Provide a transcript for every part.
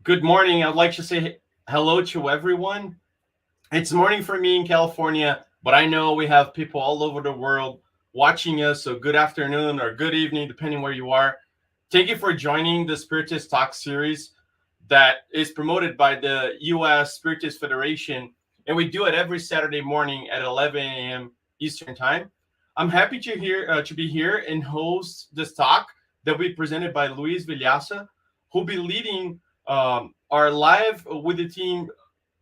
Good morning. I'd like to say hello to everyone. It's morning for me in California, but I know we have people all over the world watching us. So good afternoon or good evening, depending where you are. Thank you for joining the Spiritist Talk series that is promoted by the U.S. Spiritist Federation. And we do it every Saturday morning at 11 a.m. Eastern Time. I'm happy to be here and host this talk that will be presented by LUIZ who'll be leading our live with the team,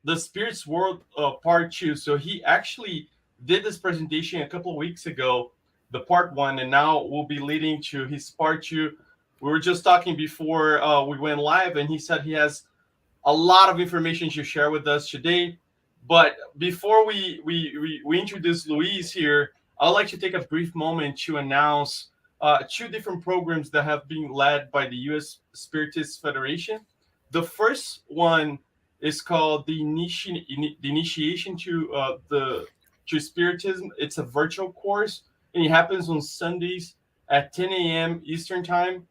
the Spirits World Part 2. So he actually did this presentation a couple of weeks ago, the Part 1, and now we'll be leading to his Part 2. We were just talking before we went live, and he said he has a lot of information to share with us today. But before we introduce LUIZ here, I'd like to take a brief moment to announce two different programs that have been led by the U.S. Spiritist Federation. The first one is called the Initiation to Spiritism. It's a virtual course, and it happens on Sundays at 10 a.m. Eastern Time.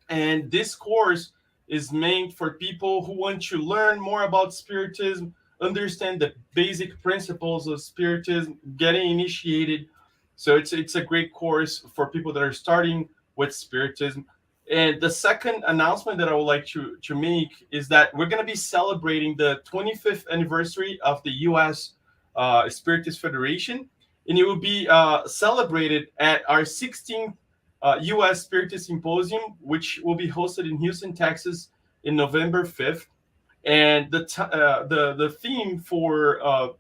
And this course is meant for people who want to learn more about Spiritism, understand the basic principles of Spiritism, getting initiated. So it's a great course for people that are starting with Spiritism. And the second announcement that I would like to make is that we're going to be celebrating the 25th anniversary of the U.S. Spiritist Federation, and it will be celebrated at our 16th U.S. Spiritist Symposium, which will be hosted in Houston, Texas, in November 5th. And the theme for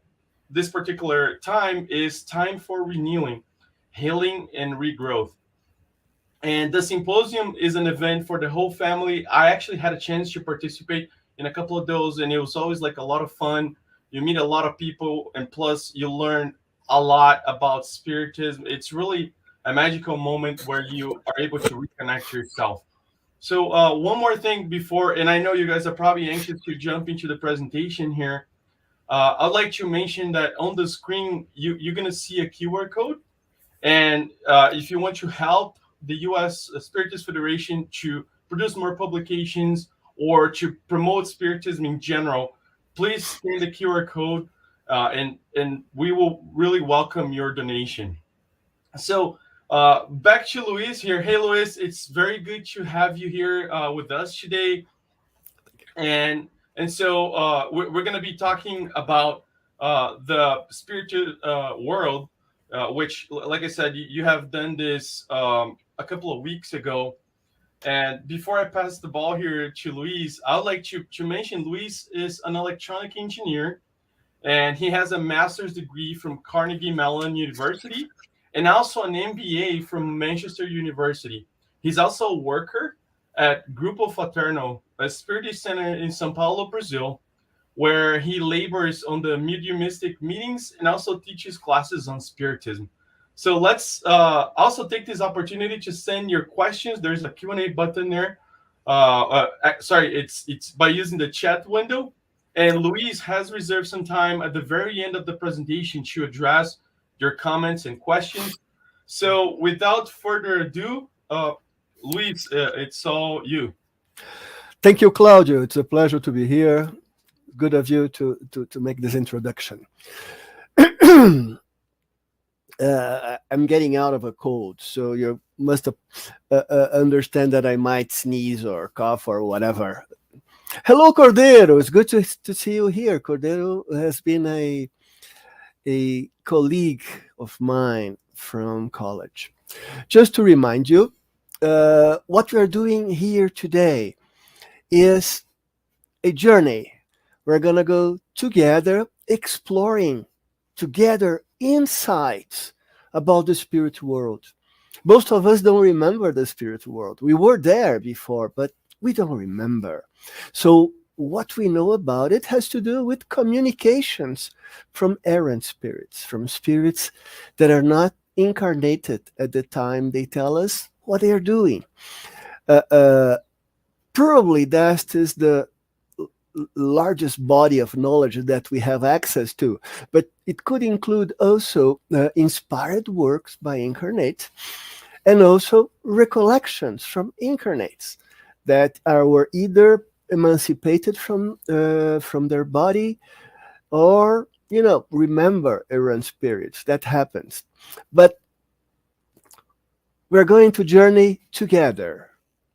this particular time is time for renewing, healing, and regrowth. And the symposium is an event for the whole family. I actually had a chance to participate in a couple of those, and it was always like a lot of fun. You meet a lot of people, and plus you learn a lot about Spiritism. It's really a magical moment where you are able to reconnect yourself. So one more thing before, and I know you guys are probably anxious to jump into the presentation here. I'd like to mention that on the screen, you're going to see a QR code. And if you want to help the U.S. Spiritist Federation to produce more publications or to promote Spiritism in general, please scan the QR code and we will really welcome your donation. So back to LUIZ here. Hey, LUIZ, it's very good to have you here with us today. And so we're going to be talking about the spiritual world, which, like I said, you have done this a couple of weeks ago. And before I pass the ball here to LUIZ, I would like to mention LUIZ is an electronic engineer, and he has a master's degree from Carnegie Mellon University and also an MBA from Manchester University. He's also a worker at Grupo Fraterno, a spiritist center in São Paulo, Brazil, where he labors on the mediumistic meetings and also teaches classes on Spiritism. So let's also take this opportunity to send your questions. There's a Q&A button there. Sorry, it's by using the chat window. And LUIZ has reserved some time at the very end of the presentation to address your comments and questions. So without further ado, LUIZ, it's all you. Thank you, Claudio. It's a pleasure to be here. Good of you to make this introduction. I'm getting out of a cold, so you must understand that I might sneeze or cough or whatever. Hello, Cordeiro. It's good to see you here. Cordeiro has been a colleague of mine from college. Just to remind you, what we are doing here today is a journey. We're going to go together, exploring together insights about the spirit world. Most of us don't remember the spirit world. We were there before, but we don't remember. So what we know about it has to do with communications from errant spirits, from spirits that are not incarnated at the time they tell us what they are doing. Probably that is the largest body of knowledge that we have access to, but it could include also inspired works by incarnates and also recollections from incarnates that were either emancipated from their body, or remember errant spirits. That happens. But we're going to journey together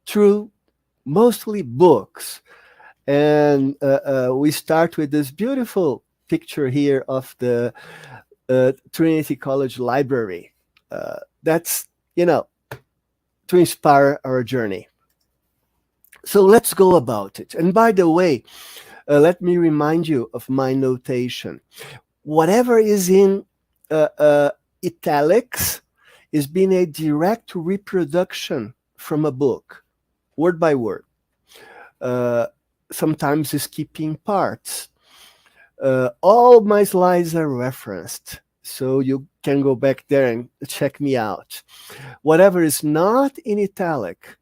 through mostly books. And we start with this beautiful picture here of the Trinity College Library. That's, to inspire our journey. So let's go about it. And by the way, let me remind you of my notation. Whatever is in italics is being a direct reproduction from a book, word by word. Sometimes skipping parts. All my slides are referenced, so you can go back there and check me out. Whatever is not in italic,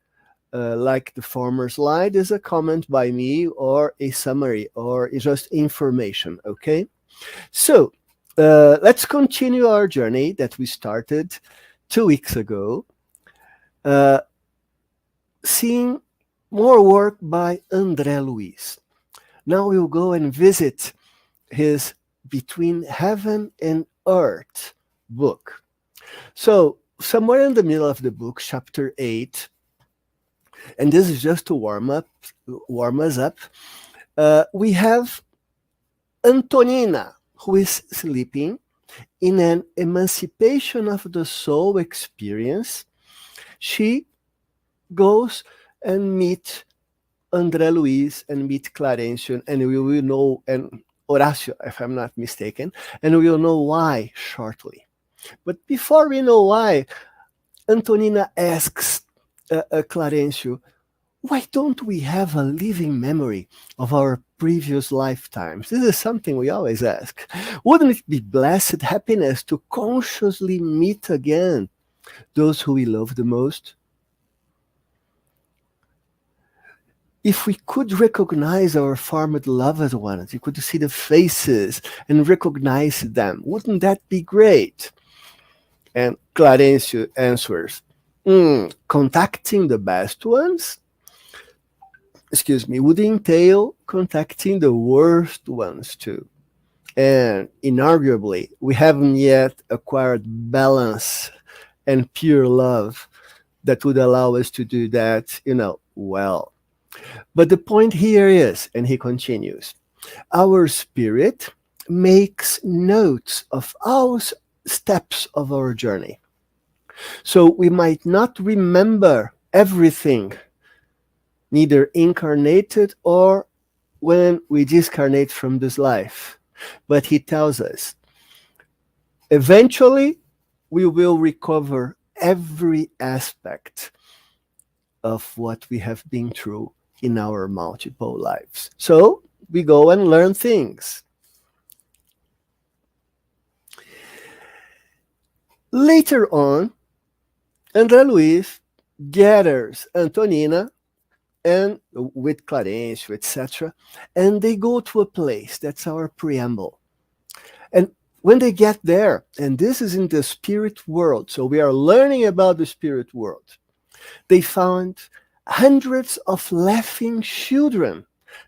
like the former slide, is a comment by me or a summary or just information, okay? So let's continue our journey that we started 2 weeks ago, seeing more work by LUIZ. Now we'll go and visit his Between Heaven and Earth book. So somewhere in the middle of the book, chapter 8, and this is just to warm us up, we have Antonina, who is sleeping in an emancipation of the soul experience. She goes and meet André Luiz and meet Clarencio, and we will know, and Horacio, if I'm not mistaken, and we will know why shortly. But before we know why, Antonina asks Clarencio, why don't we have a living memory of our previous lifetimes? This is something we always ask. Wouldn't it be blessed happiness to consciously meet again those who we love the most? If we could recognize our former loved ones, we could see the faces and recognize them, wouldn't that be great? And Clarencio answers, contacting the best ones, would entail contacting the worst ones too. And inarguably, we haven't yet acquired balance and pure love that would allow us to do that, well. But the point here is, and he continues, our spirit makes notes of all steps of our journey. So we might not remember everything, neither incarnated or when we discarnate from this life. But he tells us, eventually we will recover every aspect of what we have been through in our multiple lives. So we go and learn things. Later on, André Luiz gathers Antonina and with Clarencio, etc., and they go to a place. That's our preamble. And when they get there, and this is in the spirit world, so we are learning about the spirit world, they found hundreds of laughing children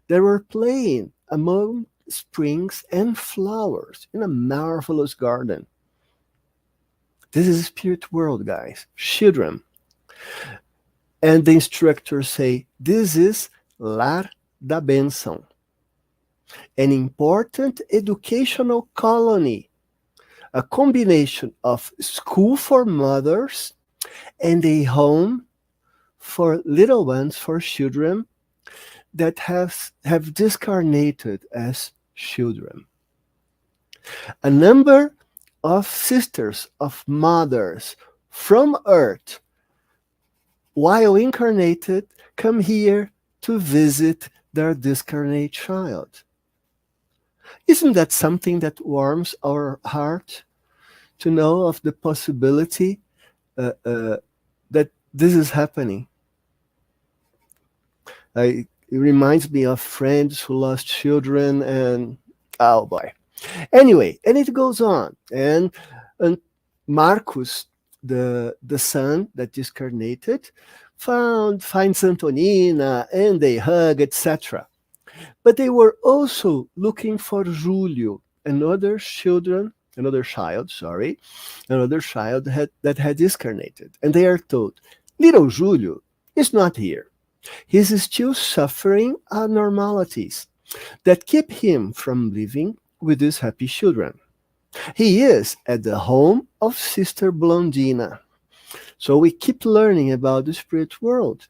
that were playing among springs and flowers in a marvelous garden. This is a spirit world, guys. Children. And the instructors say, this is Lar da Bênção, an important educational colony, a combination of school for mothers and a home for little ones, for children that have discarnated as children. A number of sisters, of mothers from Earth, while incarnated, come here to visit their discarnate child. Isn't that something that warms our heart to know of the possibility that this is happening? It reminds me of friends who lost children, and oh boy. Anyway, and it goes on. And Marcus, the son that discarnated, finds Antonina, and they hug, etc. But they were also looking for Julio, another child that had discarnated. And they are told, little Julio is not here. He's still suffering abnormalities that keep him from living with his happy children. He is at the home of Sister Blondina. So we keep learning about the spirit world.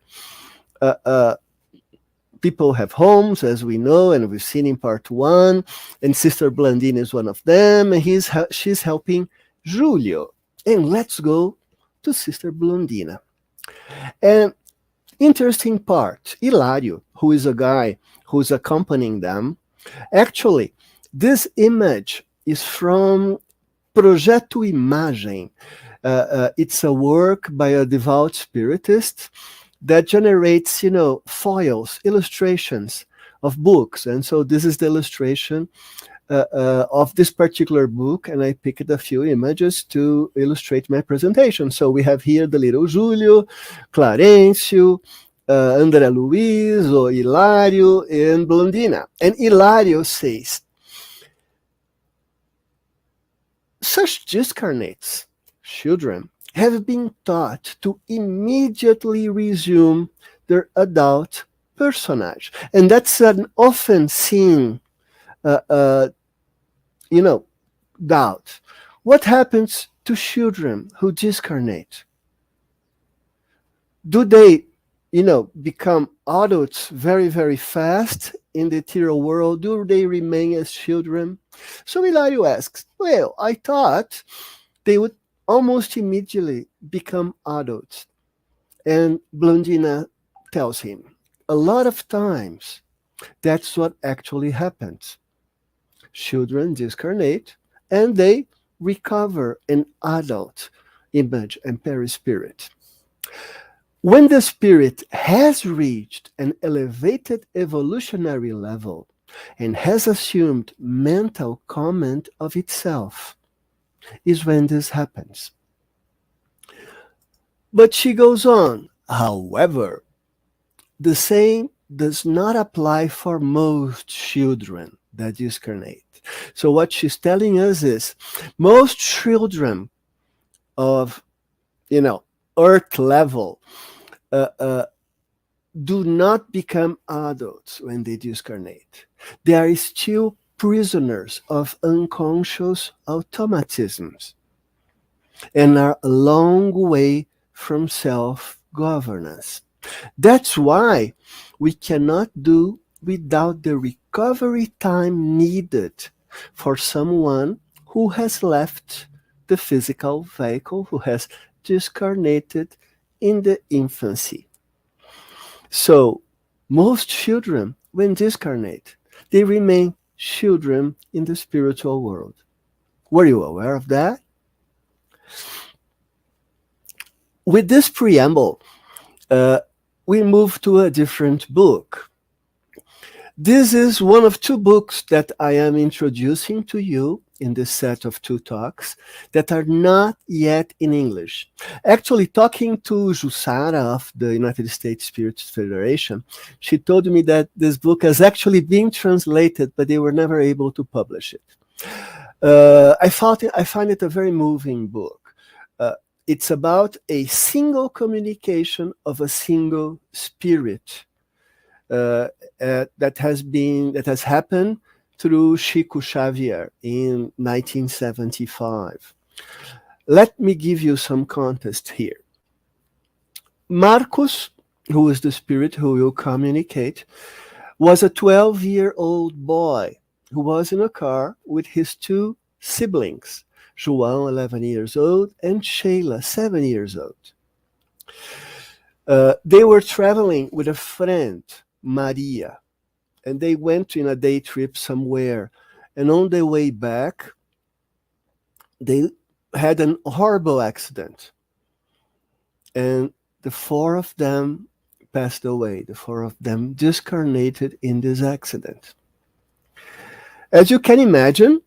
People have homes, as we know, and we've seen in part 1, and Sister Blondina is one of them, and she's helping Julio. And let's go to Sister Blondina. And interesting part, Hilario, who is a guy who's accompanying them, actually, this image is from Projeto Imagem. It's a work by a devout spiritist that generates, foils, illustrations of books. And so this is the illustration of this particular book, and I picked a few images to illustrate my presentation. So we have here the little Julio, Clarencio, André Luiz, or Hilario, and Blondina. And Hilario says, such discarnates children have been taught to immediately resume their adult personage. And that's an often seen, doubt. What happens to children who discarnate? Do they, become adults very, very fast in the ethereal world? Do they remain as children? So Hilario asks, well, I thought they would almost immediately become adults. And Blondina tells him, a lot of times, that's what actually happens. Children discarnate, and they recover an adult image and perispirit. When the spirit has reached an elevated evolutionary level and has assumed mental comment of itself, is when this happens. But she goes on, however, the same does not apply for most children that discarnate. So what she's telling us is, most children of, earth level do not become adults when they discarnate. They are still prisoners of unconscious automatisms and are a long way from self-governance. That's why we cannot do without the recovery time needed for someone who has left the physical vehicle, who has discarnated in the infancy. So most children, when discarnate, they remain children in the spiritual world. Were you aware of that? With this preamble, we move to a different book. This is one of 2 books that I am introducing to you in this set of 2 talks that are not yet in English. Actually, talking to Jussara of the United States Spiritist Federation, she told me that this book has actually been translated, but they were never able to publish it. I find it a very moving book. It's about a single communication of a single spirit that has happened through Chico Xavier in 1975. Let me give you some context here. Marcos, who is the spirit who will communicate, was a 12-year-old boy who was in a car with his 2 siblings, João, 11 years old, and Sheila, 7 years old. They were traveling with a friend, Maria, and they went in a day trip somewhere. And on their way back, they had an horrible accident. And the 4 of them passed away. The 4 of them discarnated in this accident. As you can imagine,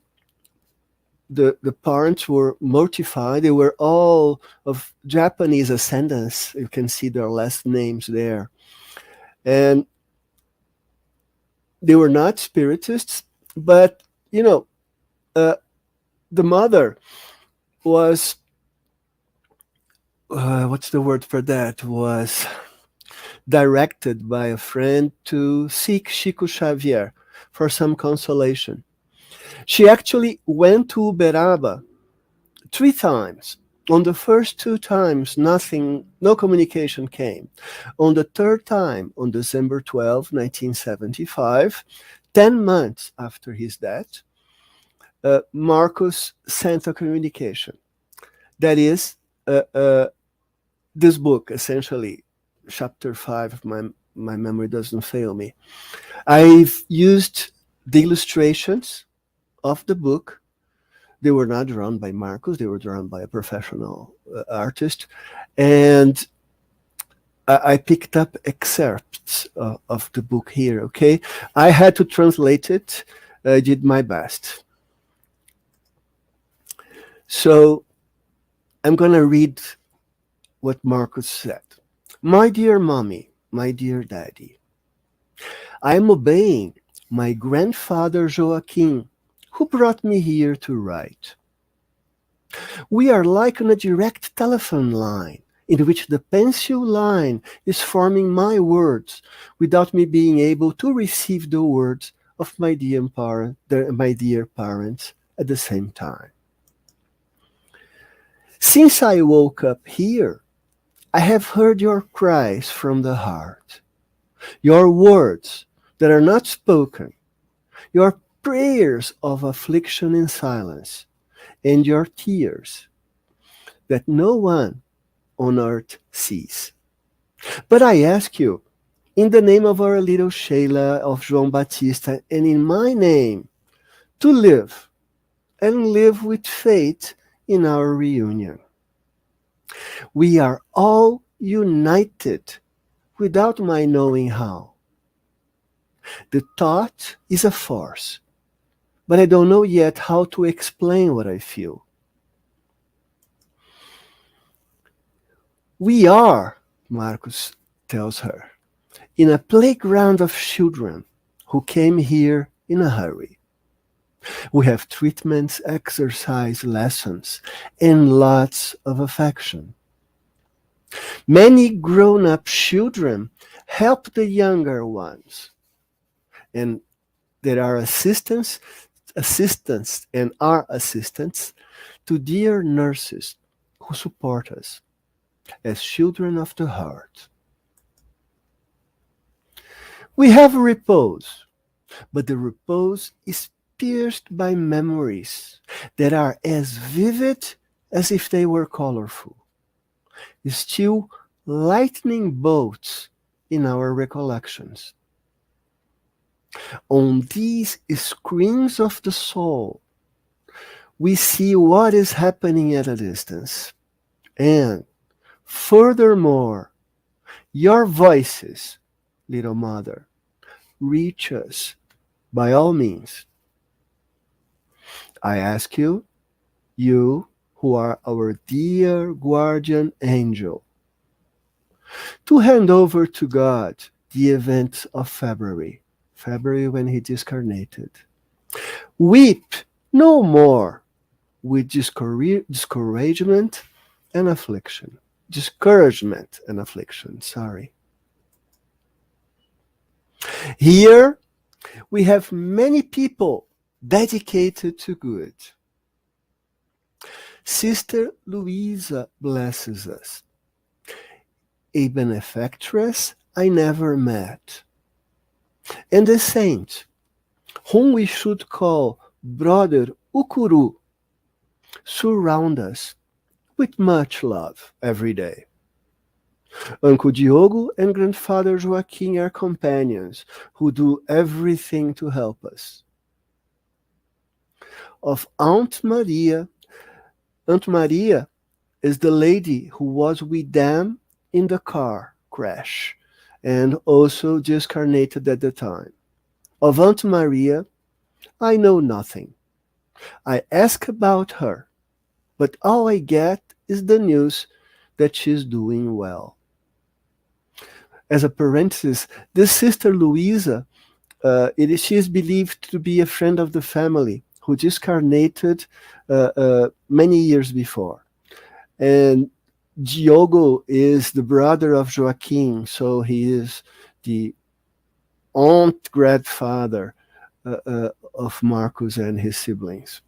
the parents were mortified. They were all of Japanese ascendants. You can see their last names there. And they were not spiritists, but, the mother was, what's the word for that? Was directed by a friend to seek Chico Xavier for some consolation. She actually went to Uberaba 3 times. On the first 2 times, no communication came. On the 3rd time, on December 12, 1975, 10 months after his death, Marcos sent a communication. That is this book, essentially, chapter 5, if my memory doesn't fail me. I've used the illustrations of the book. They were not drawn by Marcos, they were drawn by a professional artist. And I picked up excerpts of the book here, okay? I had to translate it. I did my best. So I'm going to read what Marcos said. My dear mommy, my dear daddy, I am obeying my grandfather Joaquim, who brought me here to write. We are like on a direct telephone line in which the pencil line is forming my words without me being able to receive the words of my dear parents at the same time. Since I woke up here, I have heard your cries from the heart, your words that are not spoken, your prayers of affliction in silence, and your tears that no one on earth sees. But I ask you, in the name of our little Sheila of João Batista, and in my name, to live, and live with faith in our reunion. We are all united without my knowing how. The thought is a force, but I don't know yet how to explain what I feel. We are, Marcos tells her, in a playground of children who came here in a hurry. We have treatments, exercise lessons, and lots of affection. Many grown-up children help the younger ones, and there are assistants and are assistants to dear nurses who support us as children of the heart. We have repose, but the repose is pierced by memories that are as vivid as if they were colorful, still lightning bolts in our recollections. On these screens of the soul, we see what is happening at a distance. And furthermore, your voices, little mother, reach us by all means. I ask you, you who are our dear guardian angel, to hand over to God the events of February when he discarnated. Weep no more with discouragement and affliction. Here we have many people dedicated to good. Sister Louisa blesses us, a benefactress I never met, and a saint, whom we should call Brother Ukuru, surround us with much love every day. Uncle Diogo and Grandfather Joaquim are companions who do everything to help us. Of Aunt Maria is the lady who was with them in the car crash and also discarnated at the time. Of Aunt Maria, I know nothing. I ask about her, but all I get is the news that she's doing well. As a parenthesis, this sister Louisa, she is believed to be a friend of the family who discarnated many years before. And Diogo is the brother of Joaquim, so he is the aunt grandfather of Marcos and his siblings.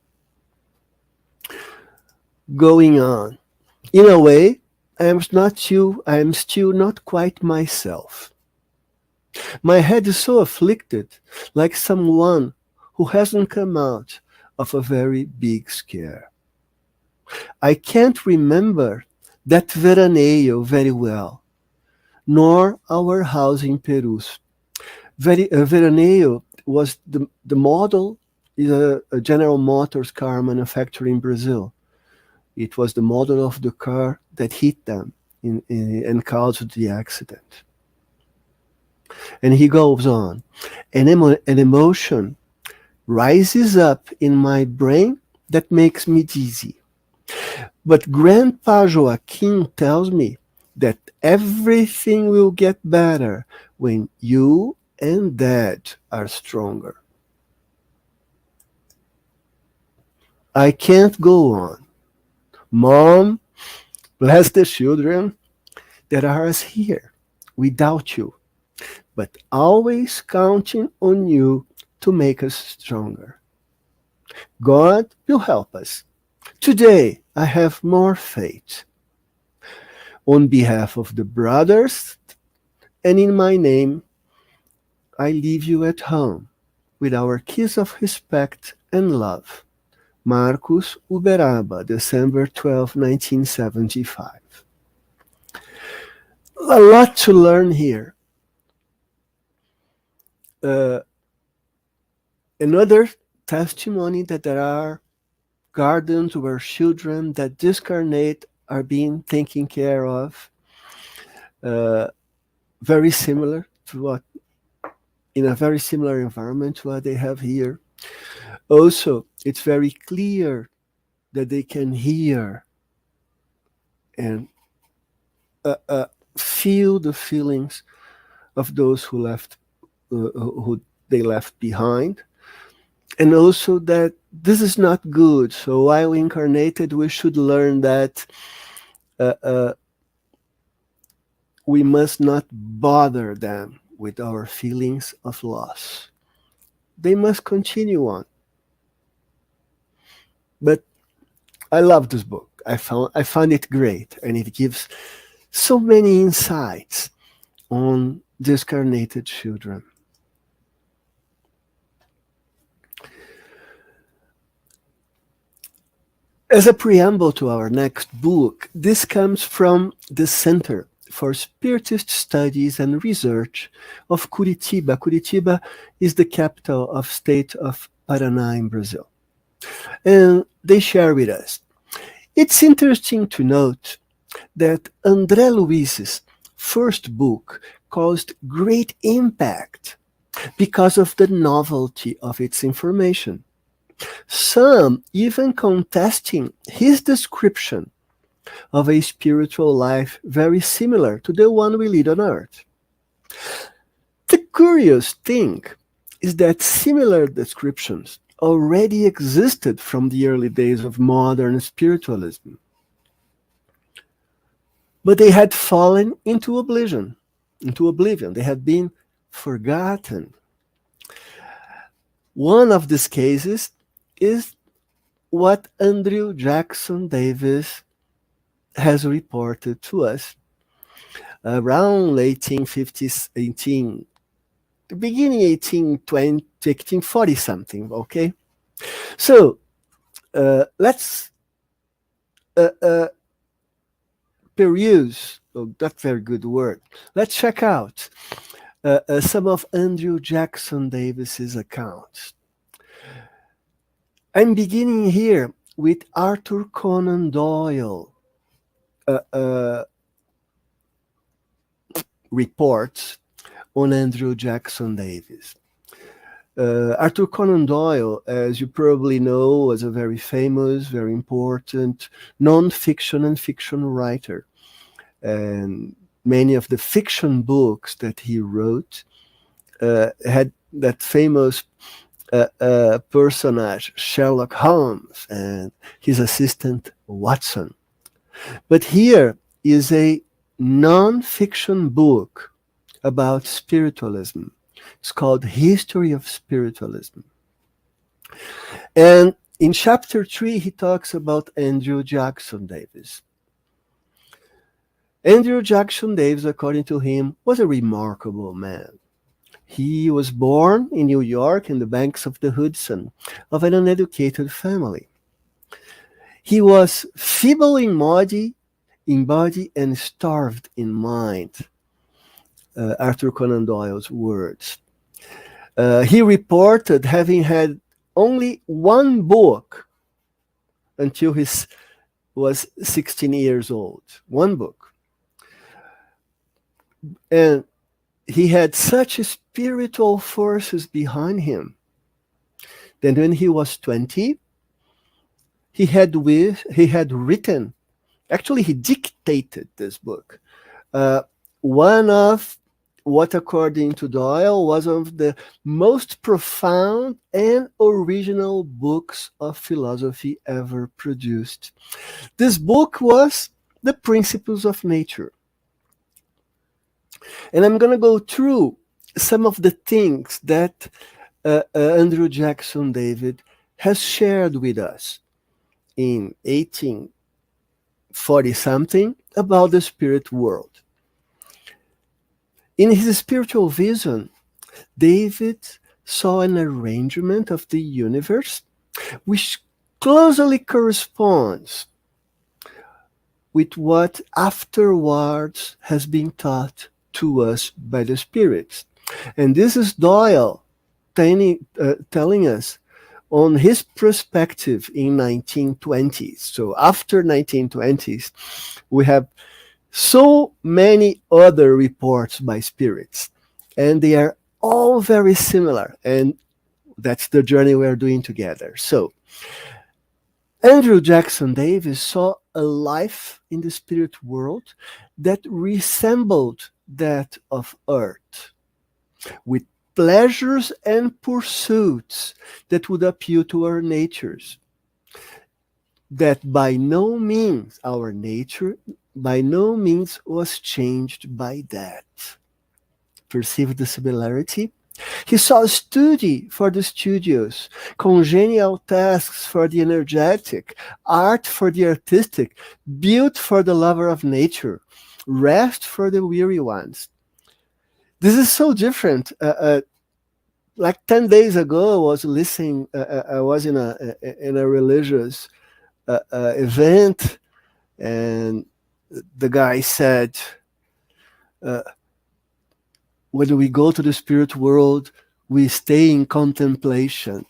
Going on. In a way, I am still not quite myself. My head is so afflicted, like someone who hasn't come out of a very big scare. I can't remember that veraneio very well, nor our house in Perus. Veraneio was the model, is a General Motors car manufactured in Brazil. It was the model of the car that hit them and caused the accident. And he goes on, an emotion rises up in my brain that makes me dizzy. But Grandpa Joaquim tells me that everything will get better when you and Dad are stronger. I can't go on. Mom, bless the children that are here without you, but always counting on you to make us stronger. God will help us. Today, I have more faith. On behalf of the brothers and in my name, I leave you at home with our kiss of respect and love. Marcos Uberaba, December 12, 1975. A lot to learn here. Another testimony that there are gardens where children that discarnate are being taken care of. Very similar to what, in a very similar environment to what they have here. Also, it's very clear that they can hear and feel the feelings of those who they left behind, and also that this is not good. So while incarnated, we should learn that we must not bother them with our feelings of loss. They must continue on. But I love this book. I found it great, and it gives so many insights on discarnated children. As a preamble to our next book, this comes from the Center for Spiritist Studies and Research of Curitiba. Curitiba is the capital of state of Paraná in Brazil. And they share with us. It's interesting to note that André Luiz's first book caused great impact because of the novelty of its information. Some even contesting his description of a spiritual life very similar to the one we lead on earth. The curious thing is that similar descriptions already existed from the early days of modern spiritualism, but they had fallen into oblivion. They had been forgotten. One of these cases is what Andrew Jackson Davis has reported to us around 1850s, the beginning 1820, 1840 something, okay? So let's peruse, that's a very good word. Let's check out some of Andrew Jackson Davis's accounts. I'm beginning here with Arthur Conan Doyle reports on Andrew Jackson Davis. Arthur Conan Doyle, as you probably know, was a very famous, very important non-fiction and fiction writer. And many of the fiction books that he wrote had that famous personage, Sherlock Holmes, and his assistant, Watson. But here is a non-fiction book about spiritualism. It's called History of Spiritualism. And in chapter 3, he talks about Andrew Jackson Davis. Andrew Jackson Davis, according to him, was a remarkable man. He was born in New York in the banks of the Hudson of an uneducated family. He was feeble in body and starved in mind. Arthur Conan Doyle's words. He reported having had only one book until he was 16 years old. One book. And he had such spiritual forces behind him that when he was 20, he had written, actually he dictated this book. One of what, according to Doyle, was one of the most profound and original books of philosophy ever produced. This book was The Principles of Nature. And I'm going to go through some of the things that Andrew Jackson Davis has shared with us in 1840-something about the spirit world. In his spiritual vision, David saw an arrangement of the universe which closely corresponds with what afterwards has been taught to us by the spirits. And this is Doyle telling us on his perspective in 1920s. So after 1920s, we have so many other reports by spirits, and they are all very similar, and that's the journey we're doing together. So Andrew Jackson Davis saw a life in the spirit world that resembled that of Earth, with pleasures and pursuits that would appeal to our natures. That by no means, our nature by no means was changed by that. Perceive the similarity? He saw study for the studious, congenial tasks for the energetic, art for the artistic, beauty for the lover of nature, rest for the weary ones. This is so different. Like 10 days ago, I was listening. I was in a religious event, and the guy said, when we go to the spirit world, we stay in contemplation.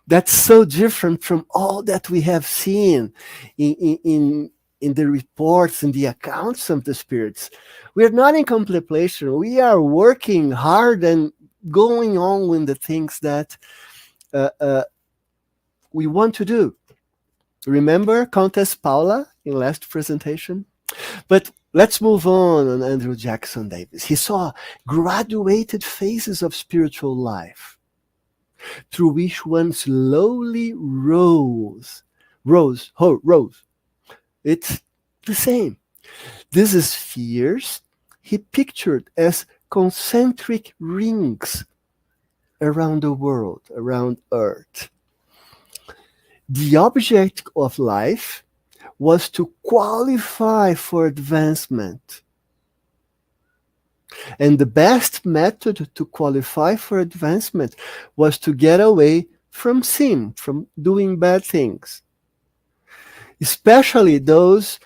That's so different from all that we have seen in the reports and the accounts of the spirits. We are not in contemplation. We are working hard and going on with the things that we want to do. Remember Countess Paula in last presentation? But let's move on Andrew Jackson Davis. He saw graduated phases of spiritual life through which one slowly rose. It's the same. These spheres he pictured as concentric rings around the world, around Earth. The object of life was to qualify for advancement. And the best method to qualify for advancement was to get away from sin, from doing bad things. Especially those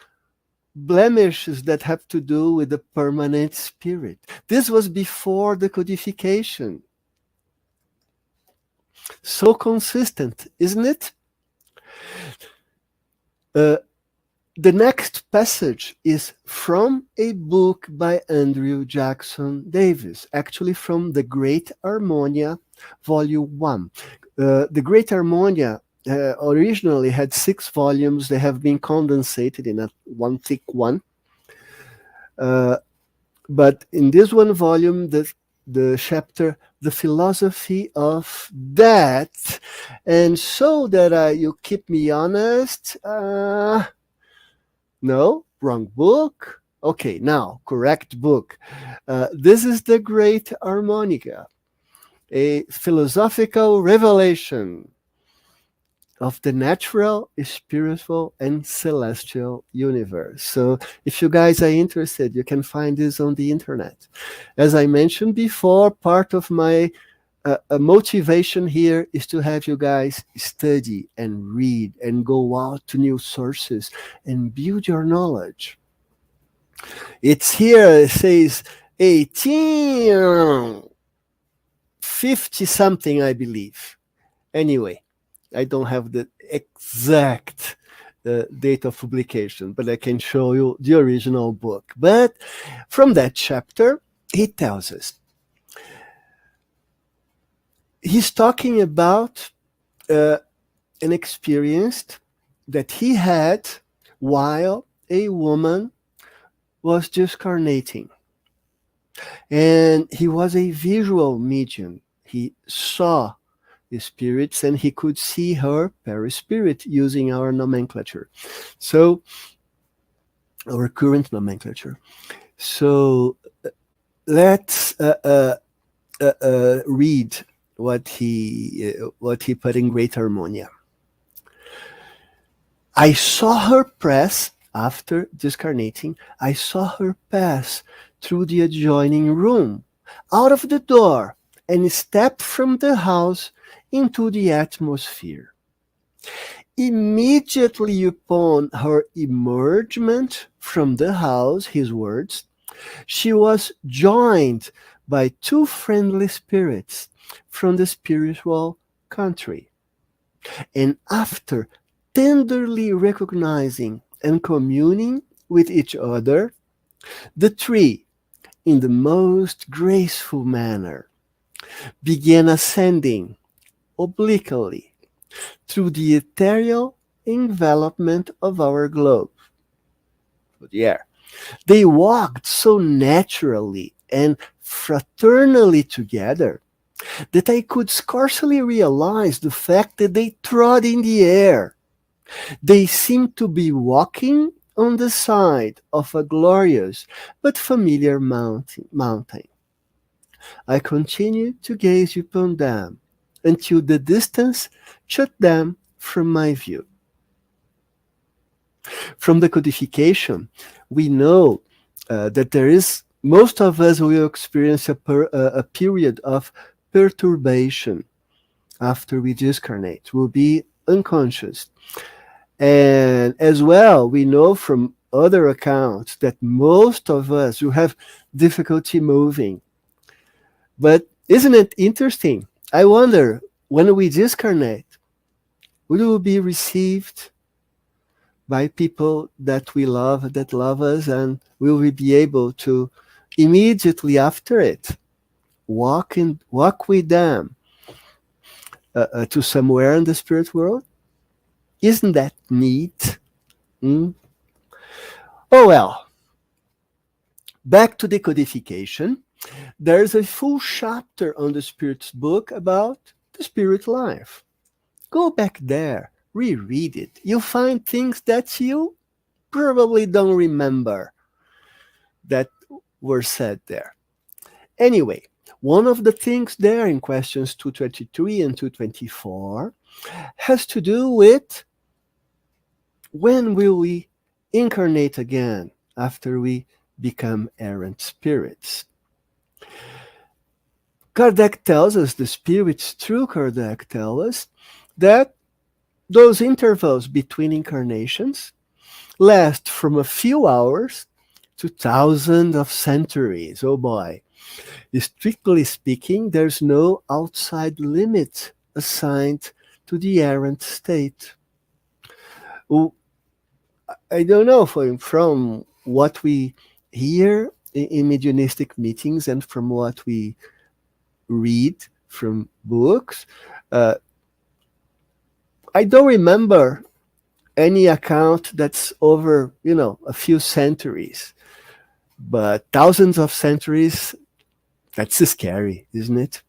blemishes that have to do with the permanent spirit. This was before the codification. So consistent, isn't it? The next passage is from a book by Andrew Jackson Davis, actually from The Great Harmonia, Volume 1. The Great Harmonia originally had 6 volumes. They have been condensated in one thick one. But in this one volume, the chapter, The Philosophy of That, and so that you keep me honest, no, wrong book. Okay, now, correct book. This is The Great Harmonica, a philosophical revelation of the natural, spiritual, and celestial universe. So if you guys are interested, you can find this on the internet. As I mentioned before, part of my motivation here is to have you guys study and read and go out to new sources and build your knowledge. It's here, it says 1850 something, I believe. Anyway, I don't have the exact date of publication, but I can show you the original book. But from that chapter, he tells us, he's talking about an experience that he had while a woman was discarnating. And he was a visual medium. He saw the spirits and he could see her perispirit using our nomenclature. So, our current nomenclature. So, let's read what he put in Great Harmonia. I saw her pass, after discarnating, I saw her pass through the adjoining room, out of the door, and step from the house into the atmosphere. Immediately upon her emergement from the house, his words, she was joined by 2 friendly spirits from the spiritual country. And after tenderly recognizing and communing with each other, the 3, in the most graceful manner, began ascending obliquely through the ethereal envelopment of our globe. The air. They walked so naturally and fraternally together that I could scarcely realize the fact that they trod in the air. They seemed to be walking on the side of a glorious but familiar mountain. I continued to gaze upon them until the distance shut them from my view. From the codification, we know that there is, most of us will experience a period of perturbation after we discarnate. We'll be unconscious. And as well, we know from other accounts that most of us will have difficulty moving. But isn't it interesting? I wonder, when we discarnate, we will be received by people that we love, that love us, and will we be able to immediately after it walk with them to somewhere in the spirit world? Isn't that neat? Oh well. Back to the codification. There's a full chapter on the Spirit's book about the spirit life. Go back there, reread it. You'll find things that you probably don't remember that were said there. Anyway, one of the things there in questions 223 and 224 has to do with when will we incarnate again after we become errant spirits. Kardec tells us, the spirits through Kardec tell us, that those intervals between incarnations last from a few hours to thousands of centuries. Oh boy. Strictly speaking, there's no outside limit assigned to the errant state. I don't know, from what we hear in mediumistic meetings and from what we read from books, uh, I don't remember any account that's over, a few centuries, but thousands of centuries, that's scary, isn't it?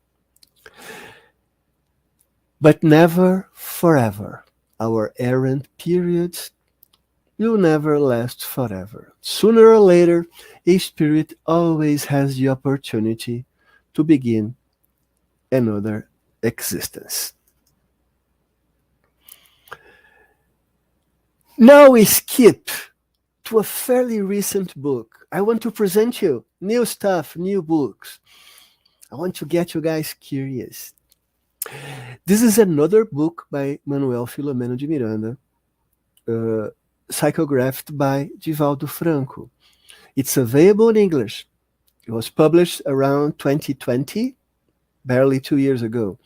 But never forever. Our errant periods will never last forever. Sooner or later, a spirit always has the opportunity to begin another existence. Now we skip to a fairly recent book. I want to present you new stuff, new books. I want to get you guys curious. This is another book by Manuel Filomeno de Miranda, psychographed by Divaldo Franco. It's available in English. It was published around 2020, barely 2 years ago.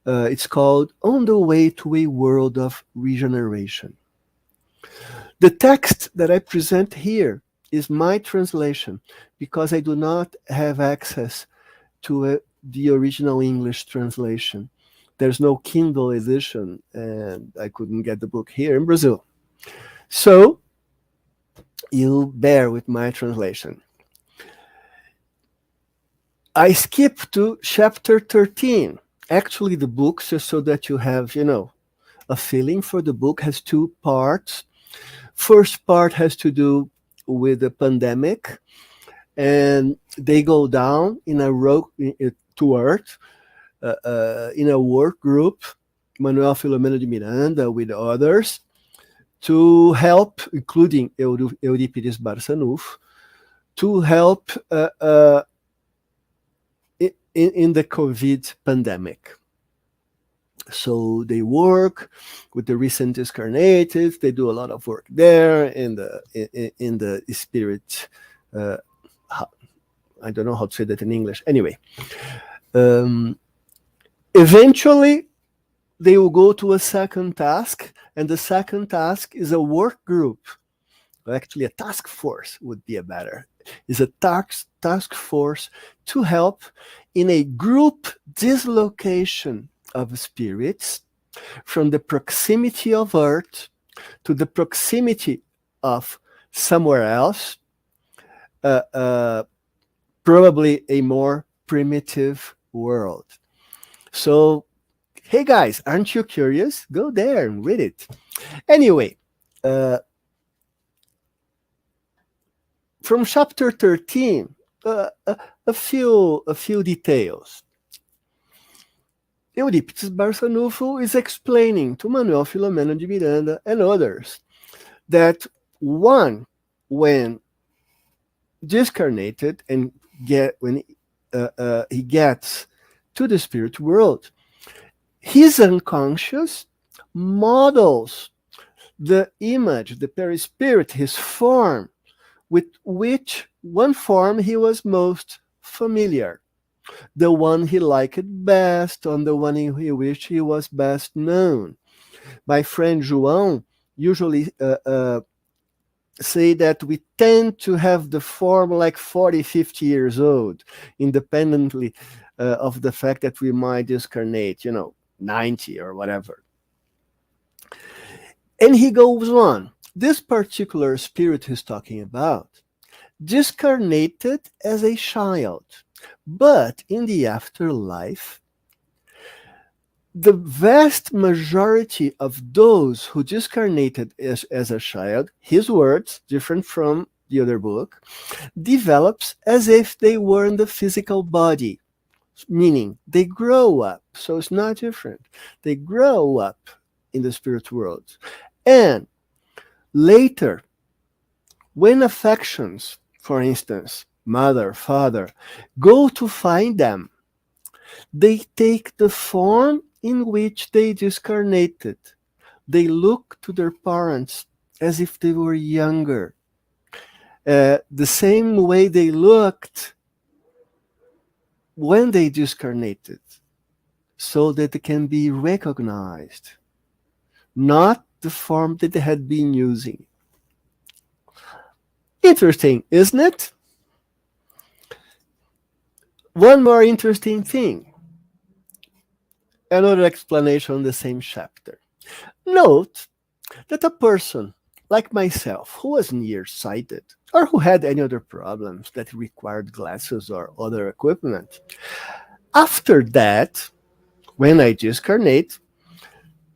It's called On the Way to a World of Regeneration. The text that I present here is my translation because I do not have access to the original English translation. There's no Kindle edition, and I couldn't get the book here in Brazil. So you bear with my translation. I skip to chapter 13. Actually, the book, just so that you have, a feeling for the book, has 2 parts. First part has to do with the pandemic, and they go down in a road to earth in a work group, Manuel Filomeno de Miranda with others, to help, including Eurípides Barçanufo, to help in the COVID pandemic. So they work with the recent discarnated. They do a lot of work there in the spirit. I don't know how to say that in English. Anyway, eventually they will go to a second task, and the second task is a work group. Actually, a task force would be a better. Is a task force to help in a group dislocation of spirits from the proximity of Earth to the proximity of somewhere else, probably a more primitive world. So, hey guys, aren't you curious? Go there and read it. Anyway, from chapter 13, a few details. Eurípides Barçanufo is explaining to Manuel Filomeno de Miranda and others that one, when discarnated and when he gets to the spirit world, his unconscious models the image, the perispirit, his form, with which one form he was most familiar, the one he liked best, on the one he wished he was best known. My friend João usually say that we tend to have the form like 40, 50 years old, independently of the fact that we might discarnate, 90 or whatever. And he goes on. This particular spirit he's talking about discarnated as a child, but in the afterlife, the vast majority of those who discarnated as a child, his words, different from the other book, develops as if they were in the physical body, meaning they grow up. So it's not different. They grow up in the spirit world. And later, when affections, for instance, mother, father, go to find them, they take the form in which they discarnated. They look to their parents as if they were younger, the same way they looked when they discarnated, so that they can be recognized. Not the form that they had been using. Interesting, isn't it? One more interesting thing. Another explanation on the same chapter. Note that a person like myself who was nearsighted or who had any other problems that required glasses or other equipment, after that, when I discarnate,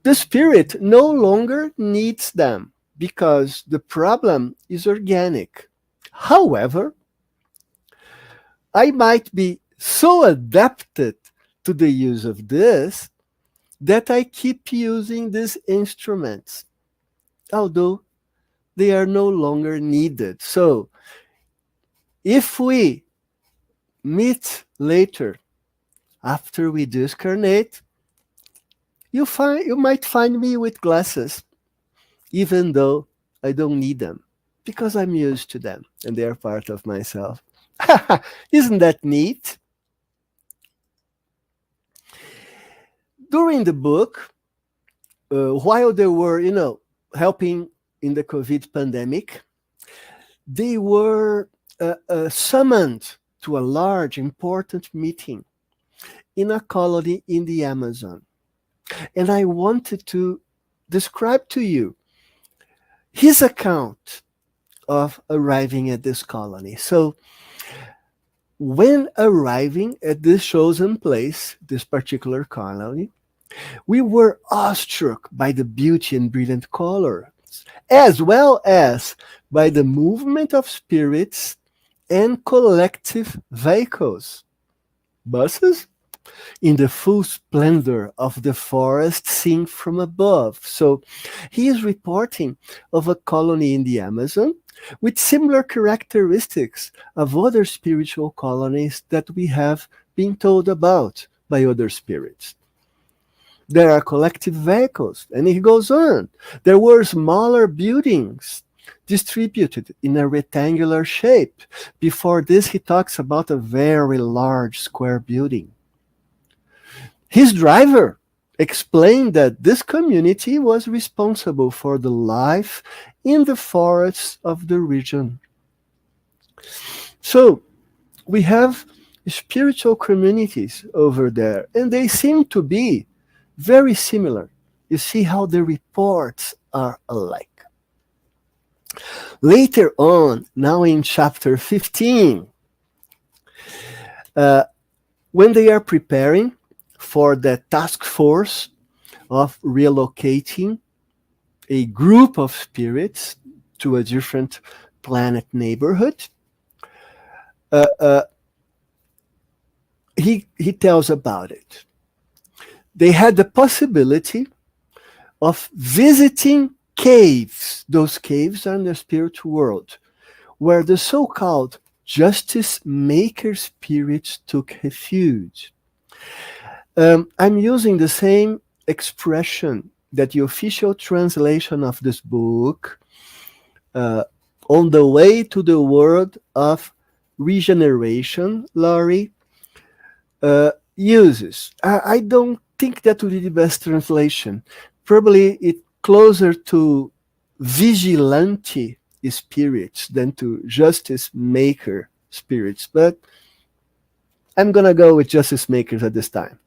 the spirit no longer needs them because the problem is organic. However, I might be so adapted to the use of this that I keep using these instruments, although they are no longer needed. So if we meet later after we discarnate, you might find me with glasses, even though I don't need them, because I'm used to them and they are part of myself. Isn't that neat? During the book, while they were, helping in the COVID pandemic, they were summoned to a large, important meeting in a colony in the Amazon. And I wanted to describe to you his account of arriving at this colony. So when arriving at this chosen place, this particular colony, we were awestruck by the beauty and brilliant colors, as well as by the movement of spirits and collective vehicles, buses, in the full splendor of the forest seen from above. So he is reporting of a colony in the Amazon with similar characteristics of other spiritual colonies that we have been told about by other spirits. There are collective vehicles, and he goes on. There were smaller buildings distributed in a rectangular shape. Before this, he talks about a very large square building. His driver explained that this community was responsible for the life in the forests of the region. So we have spiritual communities over there, and they seem to be very similar. You see how the reports are alike. Later on, now in chapter 15, when they are preparing for the task force of relocating a group of spirits to a different planet neighborhood, he tells about it. They had the possibility of visiting caves. Those caves are in the spiritual world, where the so-called justice maker spirits took refuge. I'm using the same expression that the official translation of this book, On the Way to the World of Regeneration, Laurie, uses. I don't think that would be the best translation. Probably it's closer to vigilante spirits than to justice maker spirits, but I'm gonna go with justice makers at this time.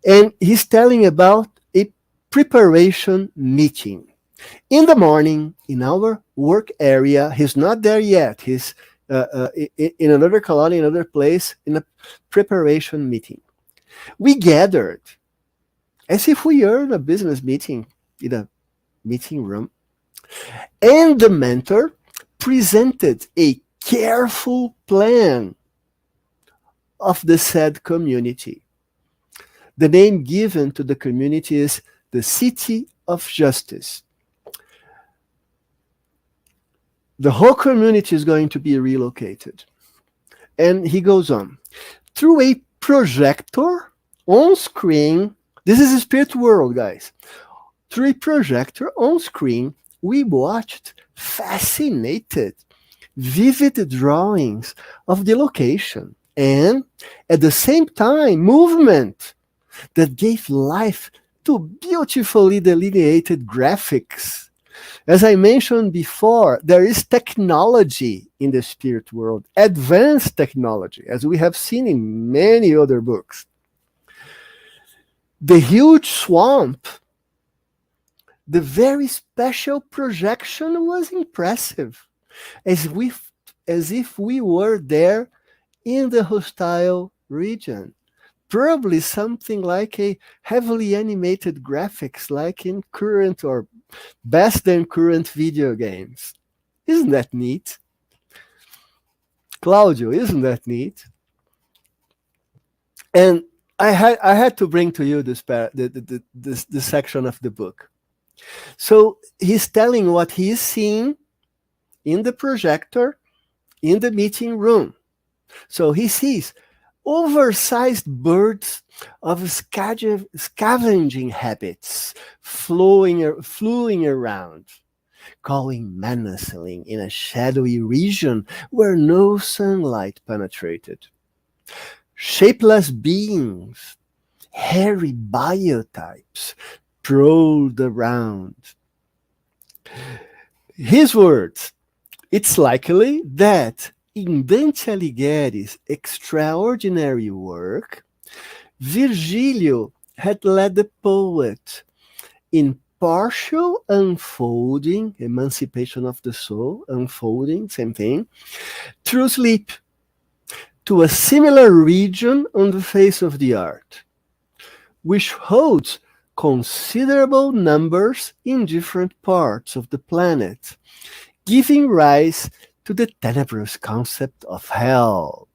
And he's telling about a preparation meeting. In the morning, in our work area, he's not there yet. He's in another colony, another place, in a preparation meeting. We gathered as if we are in a business meeting, in a meeting room. And the mentor presented a careful plan of the said community. The name given to the community is the City of Justice. The whole community is going to be relocated. And he goes on. Through a projector on screen, this is a spirit world, guys. Through a projector on screen, we watched fascinated, vivid drawings of the location and, at the same time, movement that gave life to beautifully delineated graphics. As I mentioned before, there is technology in the spirit world, advanced technology, as we have seen in many other books. The huge swamp, the very special projection was impressive, as if we were there in the hostile region. Probably something like a heavily animated graphics like in current or best than current video games. Isn't that neat? Claudio, isn't that neat? And I had to bring to you this section of the book. So he's telling what he's seeing in the projector in the meeting room. So he sees oversized birds of scavenging habits flying around, calling menacingly in a shadowy region where no sunlight penetrated. Shapeless beings, hairy biotypes, prowled around. His words, it's likely that in Dante Alighieri's extraordinary work, Virgilio had led the poet in partial unfolding, emancipation of the soul, unfolding, same thing, through sleep, to a similar region on the face of the earth, which holds considerable numbers in different parts of the planet, giving rise to the tenebrous concept of hell.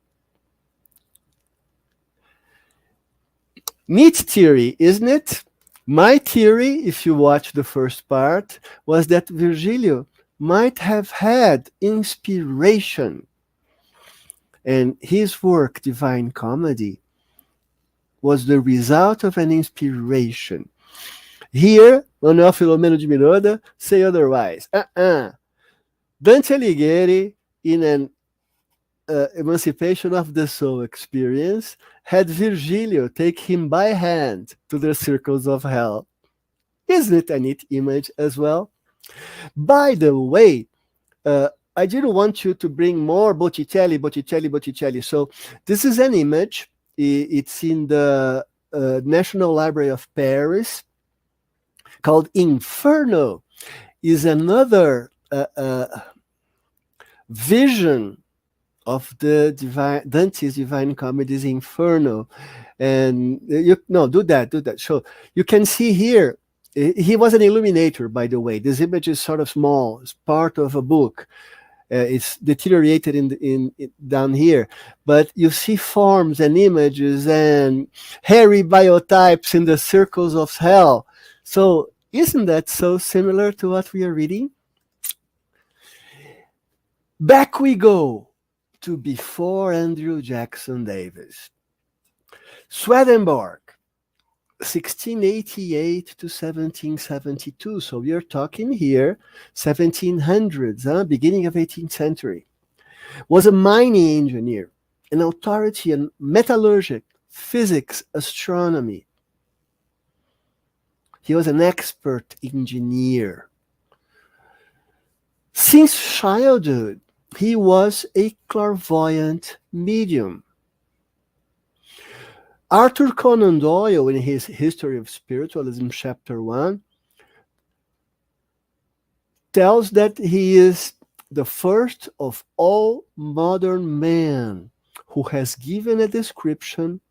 Neat theory, isn't it? My theory, if you watch the first part, was that Virgilio might have had inspiration, and his work, Divine Comedy, was the result of an inspiration. Here, Manuel Filomeno de Miranda say otherwise. Dante Alighieri, in an emancipation of the soul experience, had Virgilio take him by hand to the circles of hell. Isn't it a neat image as well? By the way, I didn't want you to bring more Botticelli. So this is an image. It's in the National Library of Paris, called Inferno. Is another vision of the Dante's Divine Comedy's Inferno. And do that. So you can see here, he was an illuminator, by the way. This image is sort of small. It's part of a book. It's deteriorated in down here, but you see forms and images and hairy biotypes in the circles of hell. So isn't that so similar to what we are reading? Back we go to before Andrew Jackson Davis. Swedenborg, 1688 to 1772. So we are talking here 1700s, beginning of 18th century. Was a mining engineer, an authority in metallurgy, physics, astronomy. He was an expert engineer. Since childhood, he was a clairvoyant medium. Arthur Conan Doyle, in his History of Spiritualism, chapter 1, tells that he is the first of all modern men who has given a description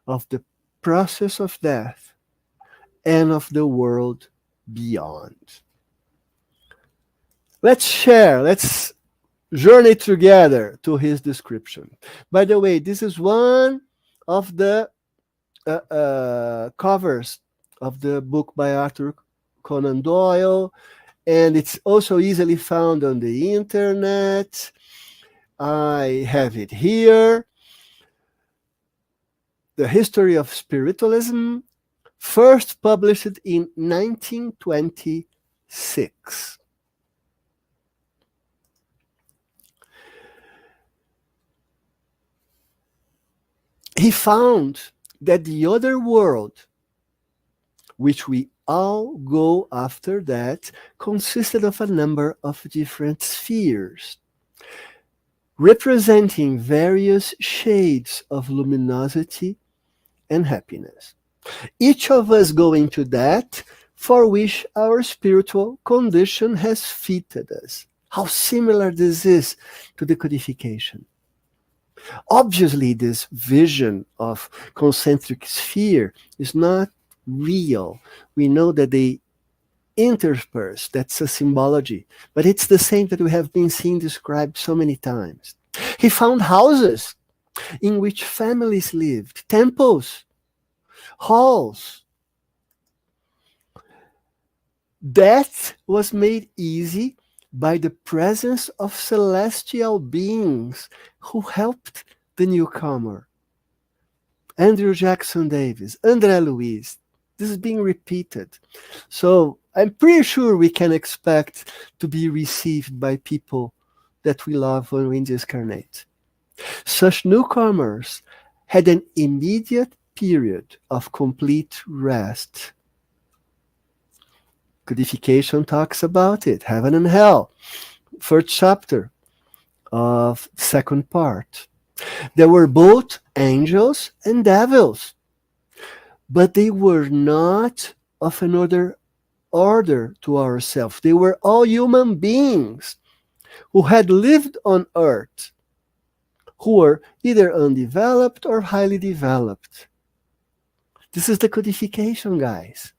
of the process of death and of the world beyond. Let's journey together to his description. By the way, this is one of the covers of the book by Arthur Conan Doyle, and it's also easily found on the internet. I have it here. The History of Spiritualism, first published in 1926. He found that the other world which we all go after that, consisted of a number of different spheres, representing various shades of luminosity and happiness. Each of us go into that for which our spiritual condition has fitted us. How similar this is to the codification. Obviously, this vision of concentric sphere is not real. We know that they intersperse, that's a symbology, but it's the same that we have been seeing described so many times. He found houses in which families lived, temples, halls. Death was made easy by the presence of celestial beings who helped the newcomer. Andrew Jackson Davis, André Luiz. This is being repeated. So I'm pretty sure we can expect to be received by people that we love when we discarnate. Such newcomers had an immediate period of complete rest. Codification talks about it, heaven and hell, first chapter of second part. There were both angels and devils, but they were not of another order to ourselves. They were all human beings who had lived on earth, who were either undeveloped or highly developed. This is the codification, guys.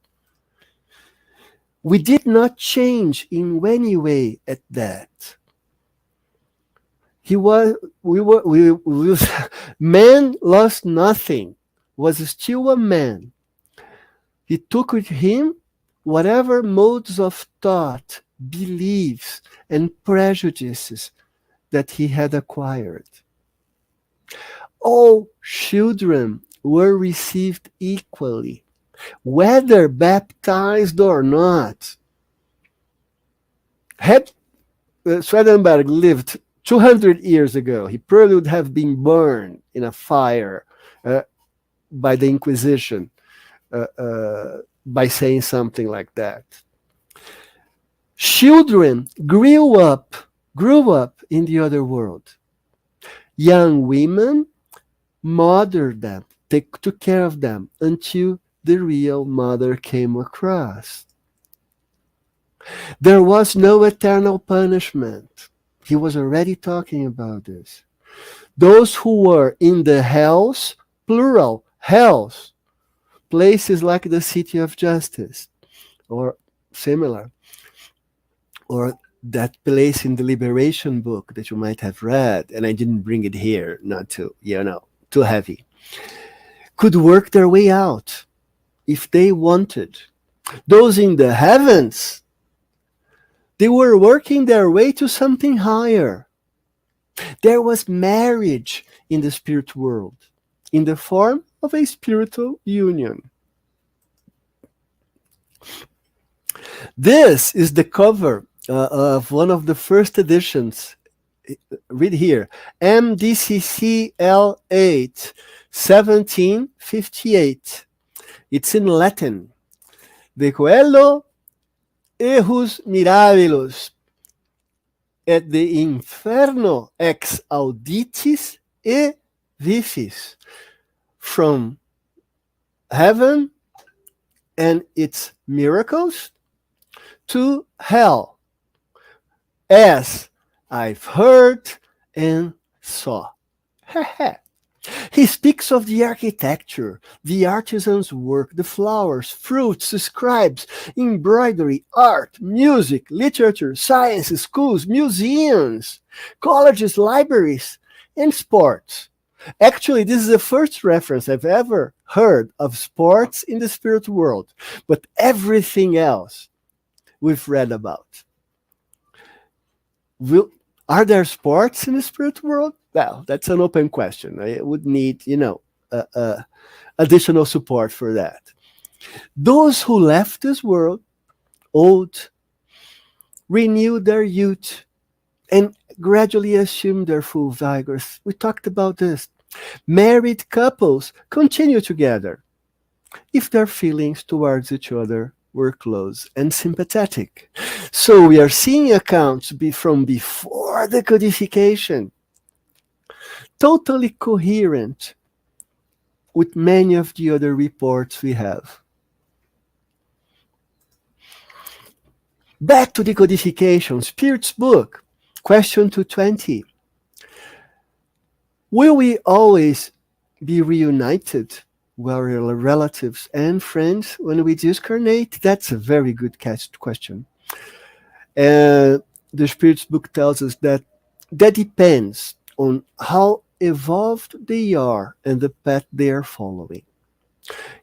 We did not change in any way at that. Man lost nothing, was still a man. He took with him whatever modes of thought, beliefs, and prejudices that he had acquired. All children were received equally, whether baptized or not. Had Swedenborg lived 200 years ago, he probably would have been burned in a fire by the Inquisition by saying something like that. Children grew up in the other world. Young women mothered them, took care of them until the real mother came across. There was no eternal punishment. He was already talking about this. Those who were in the hells, plural, hells, places like the City of Justice, or similar, or that place in the Liberation book that you might have read, and I didn't bring it here, not to, too heavy, could work their way out if they wanted. Those in the heavens, they were working their way to something higher. There was marriage in the spirit world in the form of a spiritual union. This is the cover of one of the first editions. Read here, MDCCL8, 1758. It's in Latin. De coelo ejus mirabilus, et de inferno ex auditis e vicis. From heaven and its miracles to hell, as I've heard and saw. He speaks of the architecture, the artisan's work, the flowers, fruits, scribes, embroidery, art, music, literature, science, schools, museums, colleges, libraries, and sports. Actually, this is the first reference I've ever heard of sports in the spirit world, but everything else we've read about. Are there sports in the spirit world? Well, that's an open question. I would need, additional support for that. Those who left this world, old, renewed their youth, and gradually assumed their full vigors. We talked about this. Married couples continue together. if their feelings towards each other were close and sympathetic. So we are seeing accounts from before the codification, totally coherent with many of the other reports we have. Back to the codification, Spirit's book, question 220. Will we always be reunited with our relatives and friends when we discarnate? That's a very good question. And the Spirit's book tells us that depends on how evolved they are and the path they are following.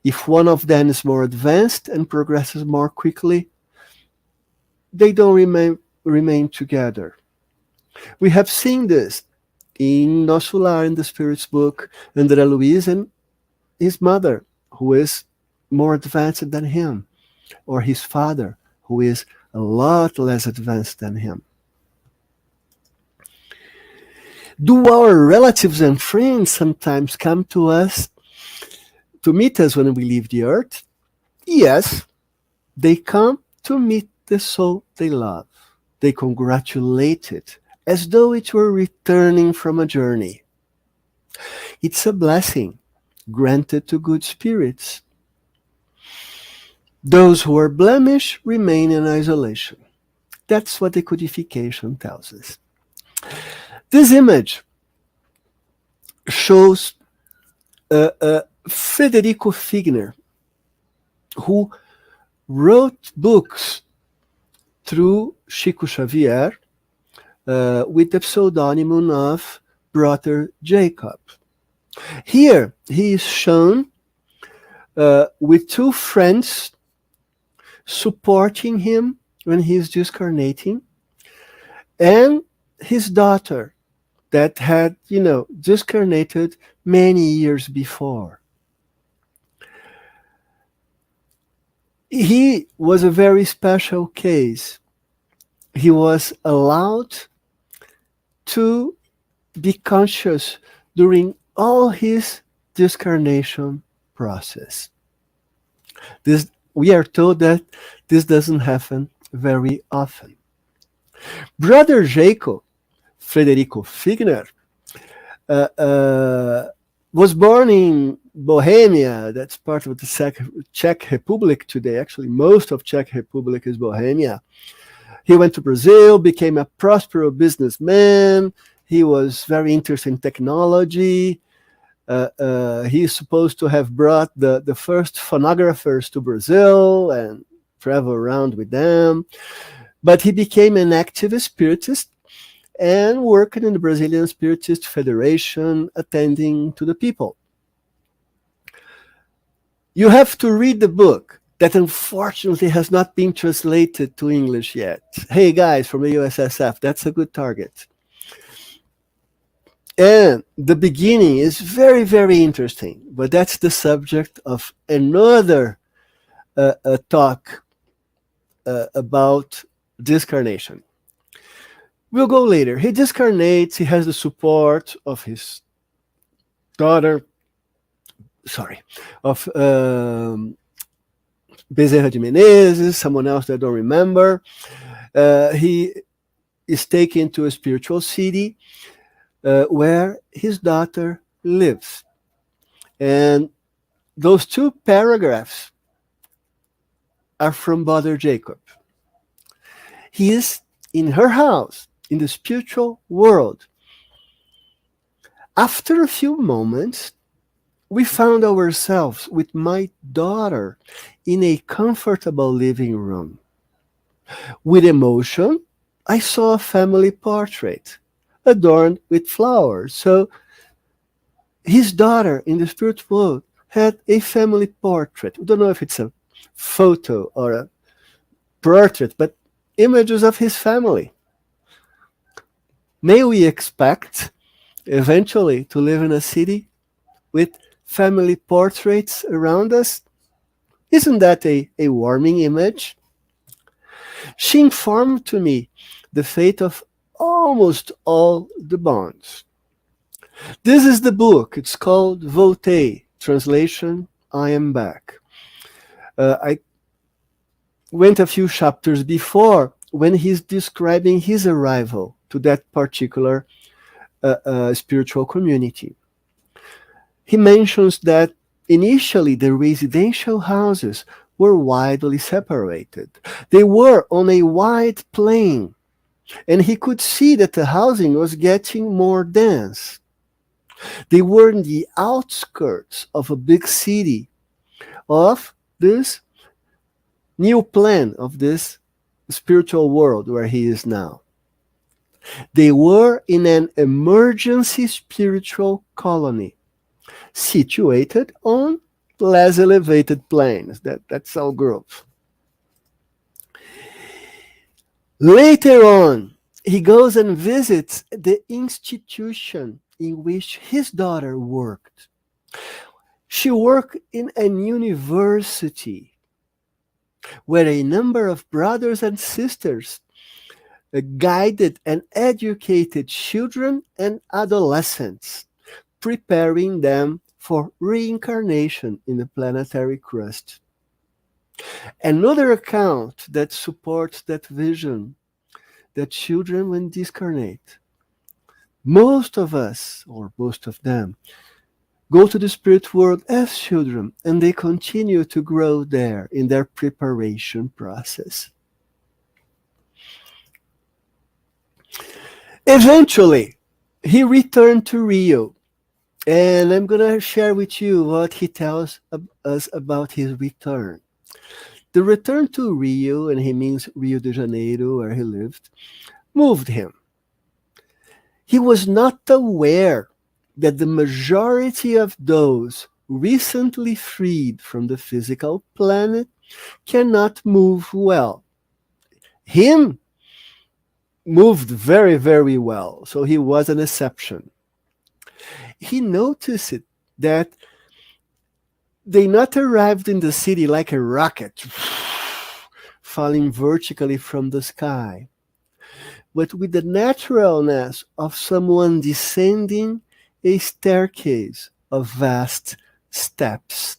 If one of them is more advanced and progresses more quickly, they don't remain together. We have seen this in Nosso Lar, in the Spirit's book, under LUIZ and his mother, who is more advanced than him, or his father, who is a lot less advanced than him. Do our relatives and friends sometimes come to us to meet us when we leave the earth? Yes, they come to meet the soul they love. They congratulate it as though it were returning from a journey. It's a blessing granted to good spirits. Those who are blemished remain in isolation. That's what the codification tells us. This image shows Frederico Figner, who wrote books through Chico Xavier with the pseudonym of Brother Jacob. Here he is shown with two friends supporting him when he is discarnating, and his daughter that had, discarnated many years before. He was a very special case. He was allowed to be conscious during all his discarnation process. We are told that this doesn't happen very often. Brother Jacob, Frederico Figner, was born in Bohemia. That's part of the Czech Republic today. Actually, most of Czech Republic is Bohemia. He went to Brazil, became a prosperous businessman. He was very interested in technology. He is supposed to have brought the first phonographers to Brazil and travel around with them. But he became an active spiritist and worked in the Brazilian Spiritist Federation, attending to the people. You have to read the book that unfortunately has not been translated to English yet. Hey guys from the USSF, that's a good target. And the beginning is very, very interesting, but that's the subject of another talk about discarnation. We'll go later. He discarnates, he has the support of his daughter, of Bezerra de Menezes, someone else that I don't remember. He is taken to a spiritual city where his daughter lives. And those two paragraphs are from Brother Jacob. He is in her house, in the spiritual world. After a few moments, we found ourselves with my daughter in a comfortable living room. With emotion, I saw a family portrait adorned with flowers. So his daughter in the spiritual world had a family portrait. We don't know if it's a photo or a portrait, but images of his family. May we expect eventually to live in a city with family portraits around us? Isn't that a warming image? She informed to me the fate of almost all the bonds. This is the book. It's called Voltei, translation, I Am Back. I went a few chapters before when he's describing his arrival to that particular spiritual community. He mentions that initially the residential houses were widely separated. They were on a wide plain, and he could see that the housing was getting more dense. They were in the outskirts of a big city, of this new plan of this spiritual world where he is now. They were in an emergency spiritual colony situated on less elevated planes. That's our group. Later on, he goes and visits the institution in which his daughter worked. She worked in an university where a number of brothers and sisters guided and educated children and adolescents, preparing them for reincarnation in the planetary crust. Another account that supports that vision, that children, when discarnate, most of us, or most of them, go to the spirit world as children, and they continue to grow there in their preparation process. Eventually, he returned to Rio, and I'm going to share with you what he tells us about his return. The return to Rio, and he means Rio de Janeiro, where he lived, moved him. He was not aware that the majority of those recently freed from the physical planet cannot move well. Him moved very, very well, so he was an exception. He noticed that they not arrived in the city like a rocket, falling vertically from the sky, but with the naturalness of someone descending a staircase of vast steps.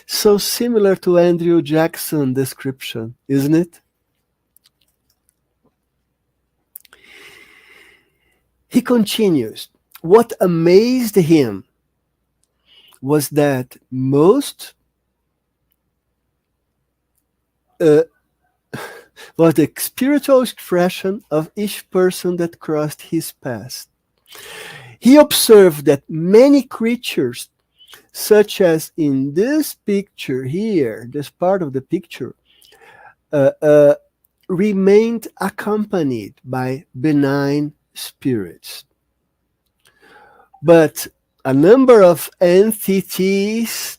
So similar to Andrew Jackson's description, isn't it? He continues, what amazed him was that most was the spiritual expression of each person that crossed his path. He observed that many creatures, such as in this picture here, this part of the picture, remained accompanied by benign spirits. But a number of entities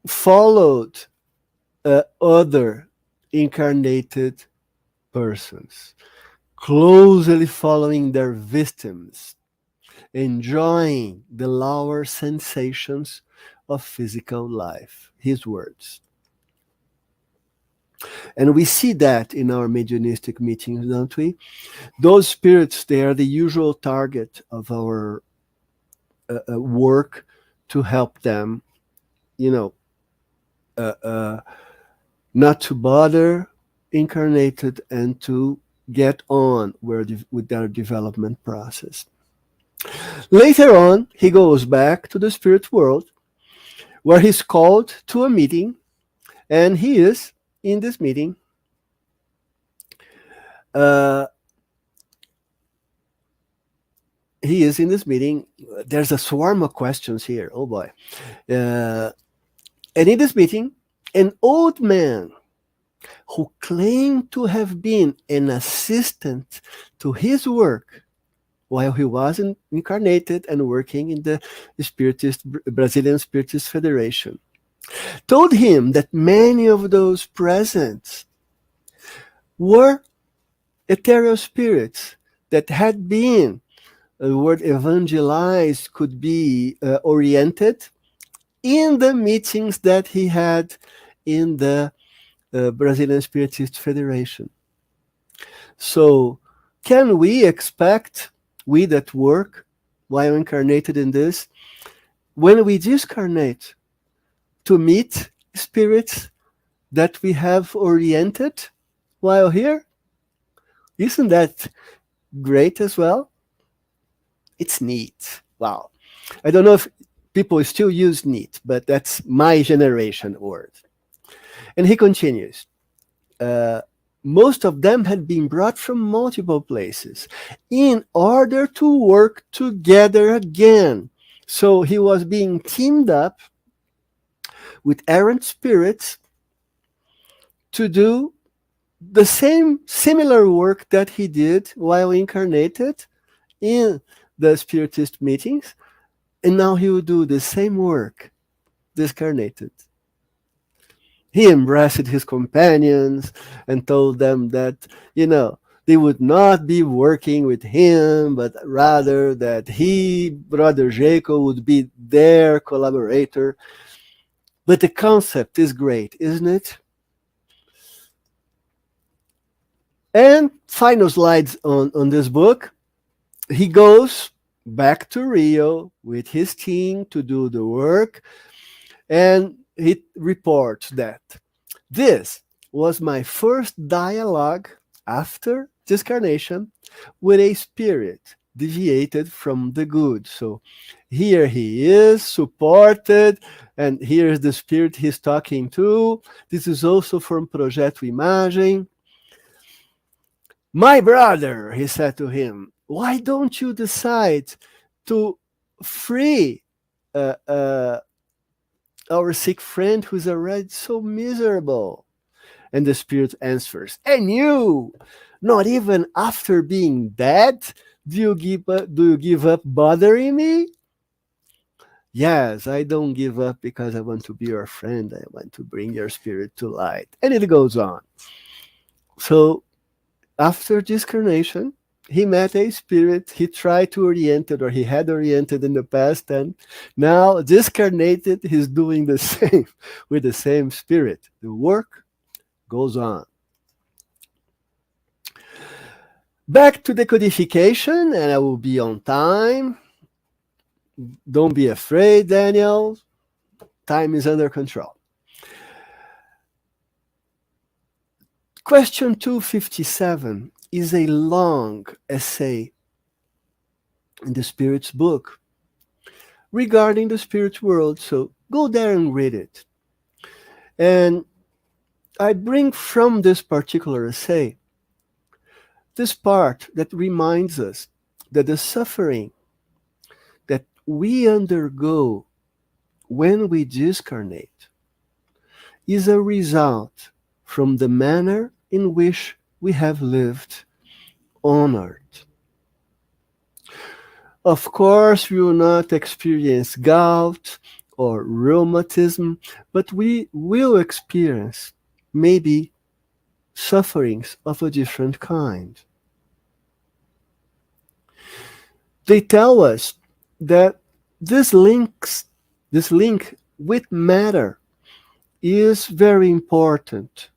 followed other incarnated persons, closely following their victims, enjoying the lower sensations of physical life. His words. And we see that in our mediumistic meetings, don't we? Those spirits, they are the usual target of our work to help them, not to bother incarnated and to get on with their development process. Later on, he goes back to the spirit world, where he's called to a meeting, and he is in this meeting. There's a swarm of questions here. Oh boy. And in this meeting, an old man who claimed to have been an assistant to his work while he was incarnated and working in the Brazilian Spiritist Federation, told him that many of those present were ethereal spirits that had been, the word evangelized could be oriented in the meetings that he had in the Brazilian Spiritist Federation. So can we expect, we that work while incarnated in this, when we discarnate, to meet spirits that we have oriented while here. Isn't that great as well? It's neat. Wow. I don't know if people still use neat, but that's my generation word. And he continues. Most of them had been brought from multiple places in order to work together again. So he was being teamed up with errant spirits to do the same similar work that he did while incarnated in the Spiritist meetings, and now he will do the same work discarnated. He embraced his companions and told them that, they would not be working with him, but rather that he, Brother Jacob, would be their collaborator. But the concept is great, isn't it? And final slides on this book. He goes back to Rio with his team to do the work, and he reports that this was my first dialogue after discarnation with a spirit deviated from the good. So here he is, supported, and here's the spirit he's talking to. This is also from Projeto Imagem. My brother, he said to him, why don't you decide to free our sick friend who's already so miserable? And the spirit answers, and you, not even after being dead, do you give up bothering me? Yes, I don't give up because I want to be your friend. I want to bring your spirit to light. And it goes on. So after discarnation, he met a spirit he tried to orient it, or he had oriented in the past, and now discarnated, he's doing the same with the same spirit. The work goes on. Back to the codification, and I will be on time. Don't be afraid, Daniel. Time is under control. Question 257 is a long essay in the Spirit's book regarding the spirit world. So go there and read it. And I bring from this particular essay this part that reminds us that the suffering that we undergo when we discarnate is a result from the manner in which we have lived on earth. Of course, we will not experience gout or rheumatism, but we will experience maybe sufferings of a different kind. They tell us that this link with matter is very important.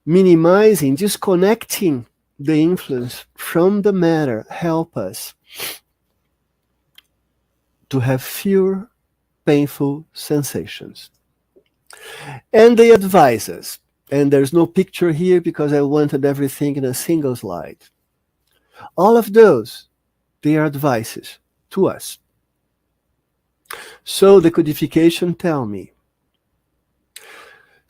Minimizing, disconnecting the influence from the matter help us to have fewer painful sensations. And they advise us, and there's no picture here because I wanted everything in a single slide. All of those, they are advices to us. So the codification tell me,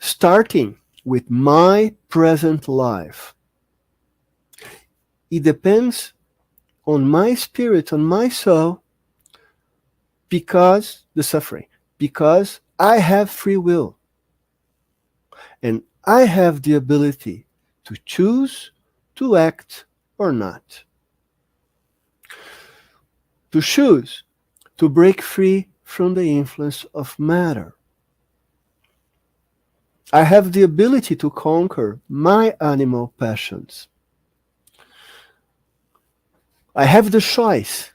starting with my present life, it depends on my spirit, on my soul, because the suffering, because I have free will. And I have the ability to choose to act or not. To choose to break free from the influence of matter. I have the ability to conquer my animal passions. I have the choice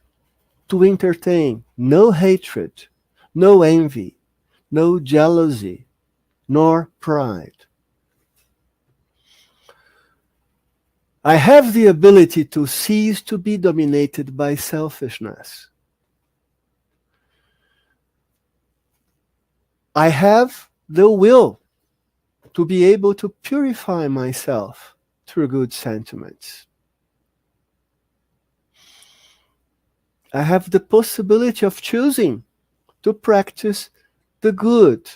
to entertain no hatred, no envy, no jealousy, nor pride. I have the ability to cease to be dominated by selfishness. I have the will to be able to purify myself through good sentiments. I have the possibility of choosing to practice the good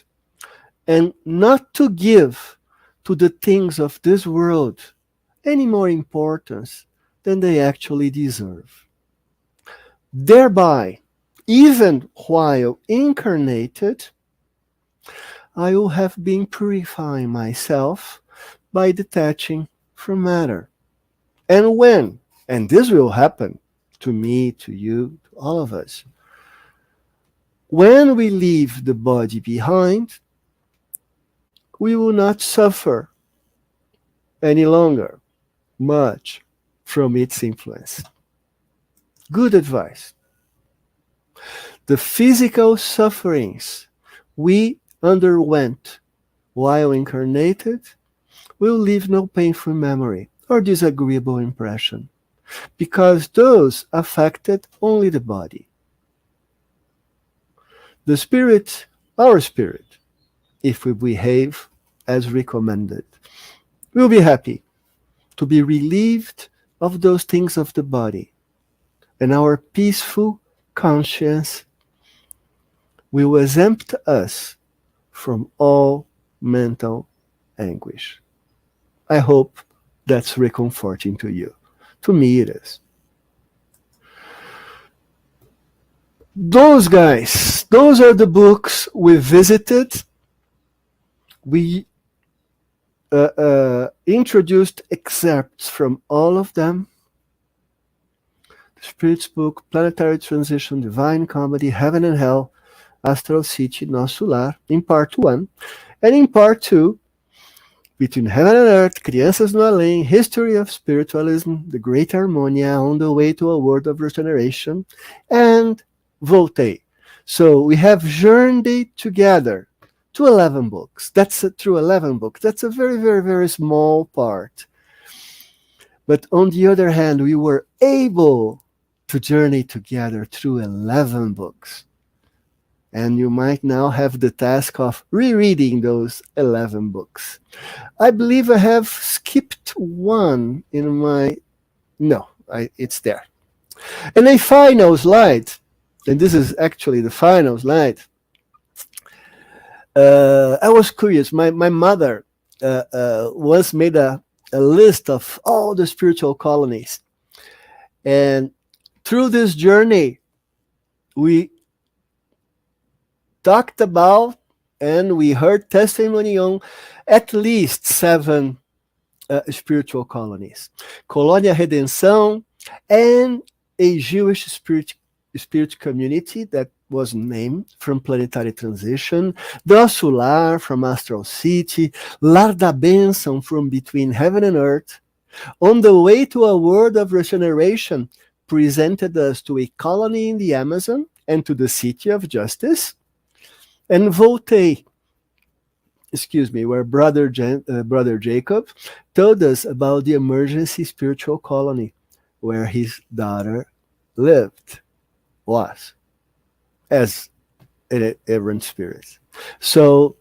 and not to give to the things of this world any more importance than they actually deserve. Thereby, even while incarnated, I will have been purifying myself by detaching from matter. And when, and this will happen to me, to you, to all of us, when we leave the body behind, we will not suffer any longer much from its influence. Good advice. The physical sufferings we underwent while incarnated will leave no painful memory or disagreeable impression, because those affected only the body. The spirit, our spirit, if we behave as recommended, will be happy to be relieved of those things of the body, and our peaceful conscience will exempt us from all mental anguish. I hope that's reconforting to you. To me, it is. Those guys, those are the books we visited. We introduced excerpts from all of them. The Spirit's book, Planetary Transition, Divine Comedy, Heaven and Hell, Astral City, Nosso Lar, in part 1. And in part 2, Between Heaven and Earth, Crianças no Além, History of Spiritualism, The Great Harmonia, On the Way to a World of Regeneration, and Voltaire. So we have journeyed together to 11 books. That's through 11 books. That's a very, very, very small part. But on the other hand, we were able to journey together through 11 books. And you might now have the task of rereading those 11 books. I believe I have skipped one in my... No, it's there. And a final slide, and this is actually the final slide. I was curious. My mother once made a list of all the spiritual colonies. And through this journey, we talked about and we heard testimony on at least 7 spiritual colonies. Colônia Redenção and a Jewish spirit community that was named from planetary transition, Nosso Lar from Astral City, Lar da Bênção from Between Heaven and Earth, On the Way to a World of Regeneration presented us to a colony in the Amazon and to the City of Justice, and Voltaire, where Brother Jacob told us about the emergency spiritual colony where his daughter was, as an errant spirit. So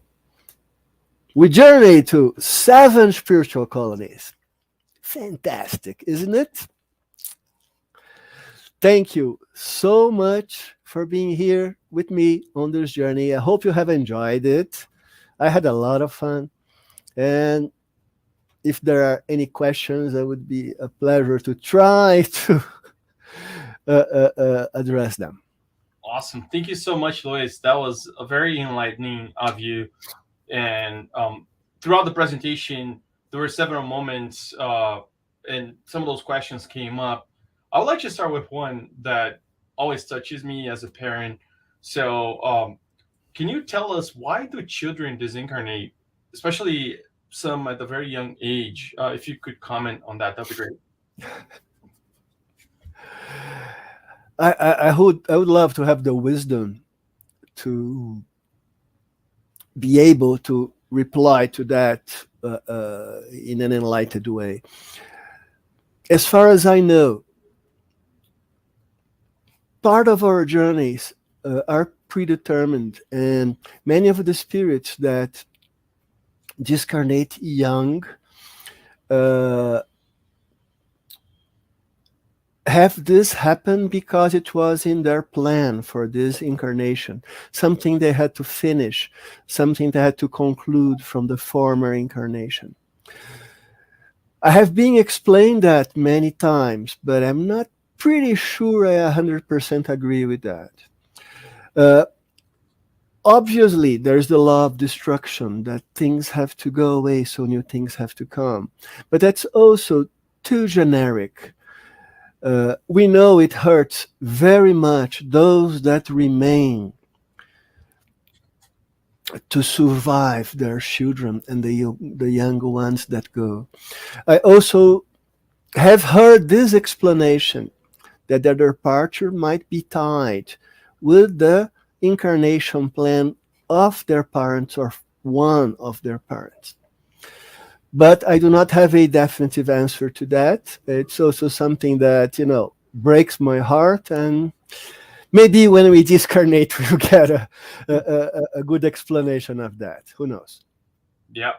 we journeyed to 7 spiritual colonies. Fantastic, isn't it? Thank you so much for being here with me on this journey. I hope you have enjoyed it. I had a lot of fun. And if there are any questions, it would be a pleasure to try to address them. Awesome. Thank you so much, Luiz. That was a very enlightening of you. And throughout the presentation, there were several moments and some of those questions came up. I would like to start with one that always touches me as a parent. So can you tell us, why do children disincarnate, especially some at a very young age? If you could comment on that, that'd be great. I would love to have the wisdom to be able to reply to that in an enlightened way. As far as I know, part of our journeys are predetermined, and many of the spirits that discarnate young have this happen because it was in their plan for this incarnation, something they had to finish, something they had to conclude from the former incarnation. I have been explained that many times, but I'm not pretty sure I 100% agree with that. Obviously, there's the law of destruction, that things have to go away so new things have to come. But that's also too generic. We know it hurts very much those that remain to survive their children and the young ones that go. I also have heard this explanation that their departure might be tied with the incarnation plan of their parents or one of their parents. But I do not have a definitive answer to that. It's also something that, breaks my heart, and maybe when we discarnate, we'll get a good explanation of that. Who knows? Yeah.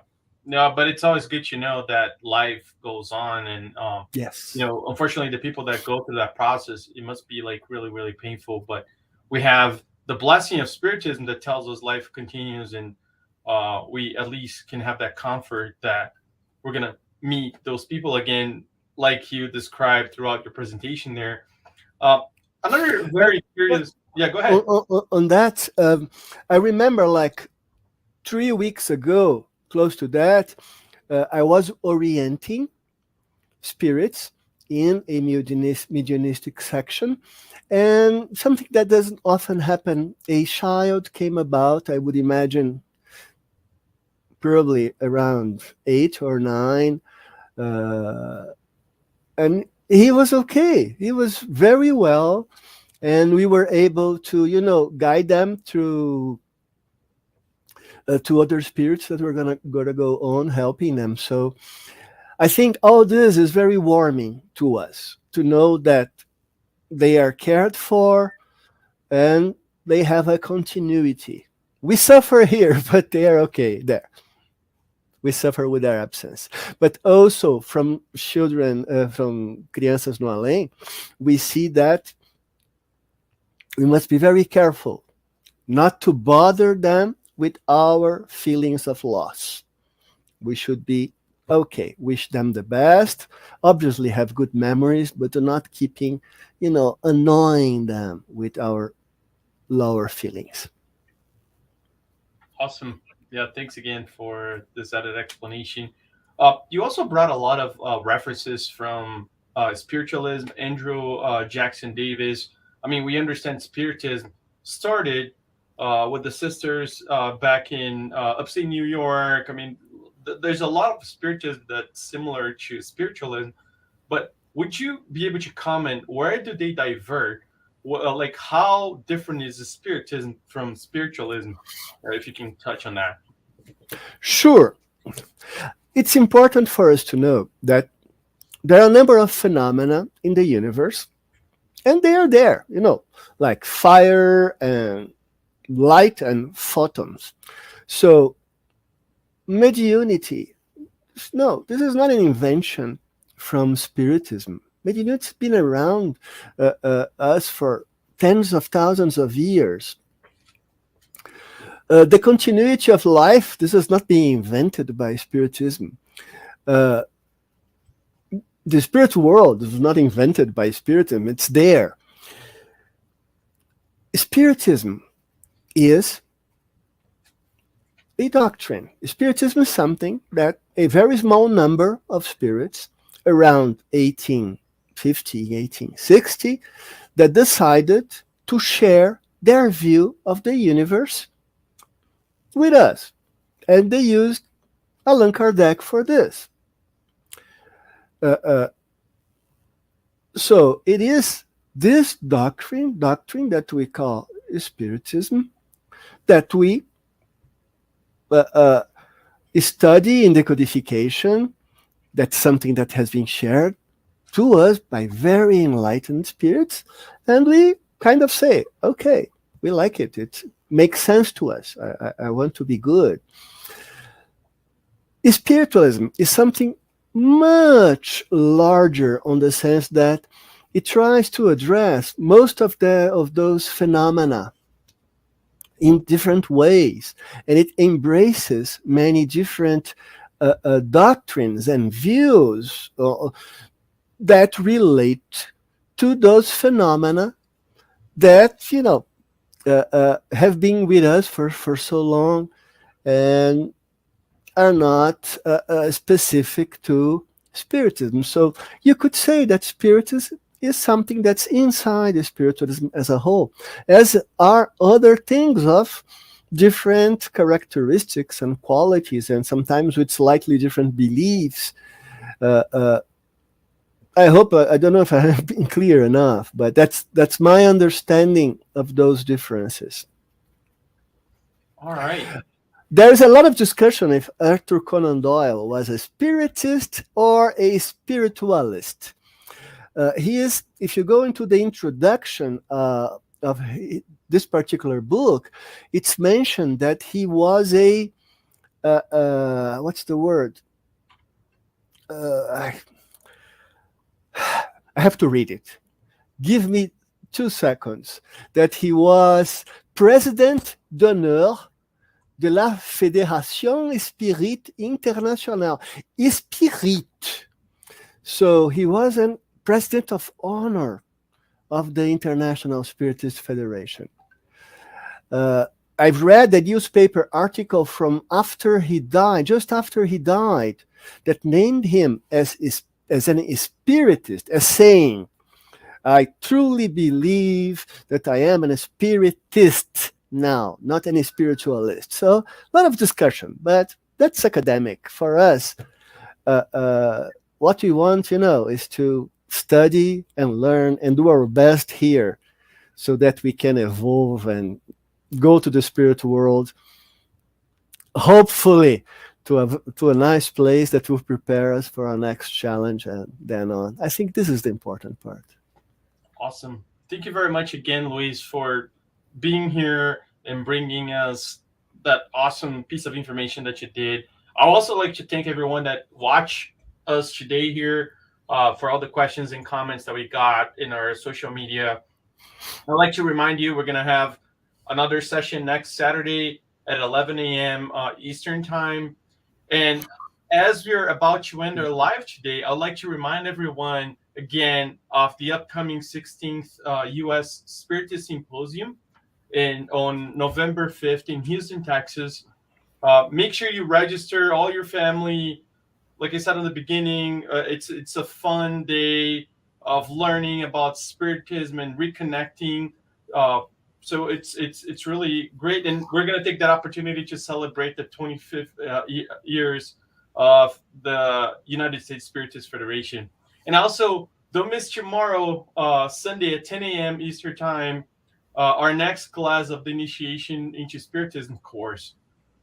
No, but it's always good to know that life goes on, and yes, unfortunately, the people that go through that process, it must be like really, really painful. But we have the blessing of Spiritism that tells us life continues, and we at least can have that comfort that we're gonna meet those people again, like you described throughout your presentation there. Another very curious, yeah, go ahead. On that, I remember like 3 weeks ago, close to that, I was orienting spirits in a mediumistic section, and something that doesn't often happen. A child came about, I would imagine, probably around 8 or 9, and he was okay. He was very well, and we were able to, guide them through to other spirits that were gonna go on helping them. So I think all this is very warming to us, to know that they are cared for and they have a continuity. We suffer here, but they are okay there. We suffer with their absence. But also from children, from crianças no além, we see that we must be very careful not to bother them with our feelings of loss. We should be okay, wish them the best, obviously have good memories, but not keeping, annoying them with our lower feelings. Awesome. Yeah, thanks again for this added explanation. You also brought a lot of references from spiritualism, Andrew Jackson Davis. I mean, we understand Spiritism started with the sisters back in upstate New York. I mean, there's a lot of Spiritism that's similar to spiritualism, but would you be able to comment, where do they divert? Like, how different is the Spiritism from spiritualism? If you can touch on that. Sure. It's important for us to know that there are a number of phenomena in the universe, and they are there, like fire and light and photons. So mediunity, no, this is not an invention from Spiritism. Mediunity's been around us for tens of thousands of years. The continuity of life, this is not being invented by Spiritism. The spirit world is not invented by Spiritism, it's there. Spiritism is a doctrine. Spiritism is something that a very small number of spirits around 1850, 1860, that decided to share their view of the universe with us. And they used Allan Kardec for this. So it is this doctrine that we call Spiritism, that we study in the codification. That's something that has been shared to us by very enlightened spirits, and we kind of say, okay, We like it. It makes sense to us. I want to be good. Spiritualism is something much larger on the sense that it tries to address most of those phenomena in different ways, and it embraces many different doctrines and views that relate to those phenomena that have been with us for so long and are not specific to Spiritism. So you could say that Spiritism is something that's inside the Spiritualism as a whole, as are other things of different characteristics and qualities, and sometimes with slightly different beliefs. I hope, I don't know if I have been clear enough, but that's my understanding of those differences. All right. There's a lot of discussion if Arthur Conan Doyle was a spiritist or a spiritualist. He is, if you go into the introduction of this particular book, it's mentioned that he was a, what's the word? I have to read it. Give me 2 seconds. That he was president d'honneur de la Fédération Spirit Internationale. Spirit. So he was a president of honor of the International Spiritist Federation. I've read a newspaper article from after he died, just after he died, that named him as an spiritist, as saying, I truly believe that I am a spiritist now, not any spiritualist. So a lot of discussion, but that's academic. For us, what we want, is to study and learn and do our best here so that we can evolve and go to the spirit world, hopefully to a nice place that will prepare us for our next challenge and then on. I think this is the important part. Awesome. Thank you very much again, Luiz, for being here and bringing us that awesome piece of information that you did. I'd also like to thank everyone that watched us today here for all the questions and comments that we got in our social media. I'd like to remind you, we're going to have another session next Saturday at 11 a.m. Eastern Time. And as we're about to end our live today, I'd like to remind everyone again of the upcoming 16th U.S. Spiritist Symposium on November 5th in Houston, Texas. Make sure you register all your family. Like I said in the beginning, it's a fun day of learning about Spiritism and reconnecting. So it's really great, and we're going to take that opportunity to celebrate the 25th years of the United States Spiritist Federation. And also, don't miss tomorrow, Sunday at 10 a.m. Eastern Time, our next class of the Initiation into Spiritism course.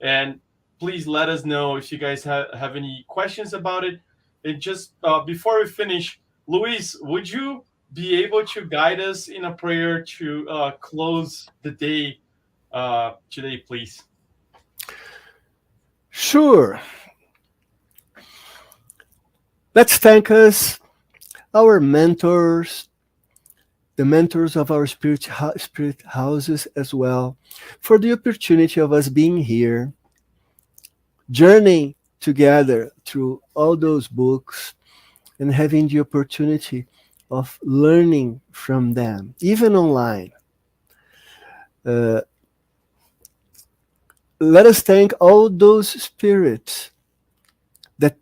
And please let us know if you guys have any questions about it. And just before we finish, Luiz, would you be able to guide us in a prayer to close the day today, please? Sure. Let's thank our mentors, the mentors of our spirit houses as well, for the opportunity of us being here, journeying together through all those books and having the opportunity of learning from them, even online. Let us thank all those spirits that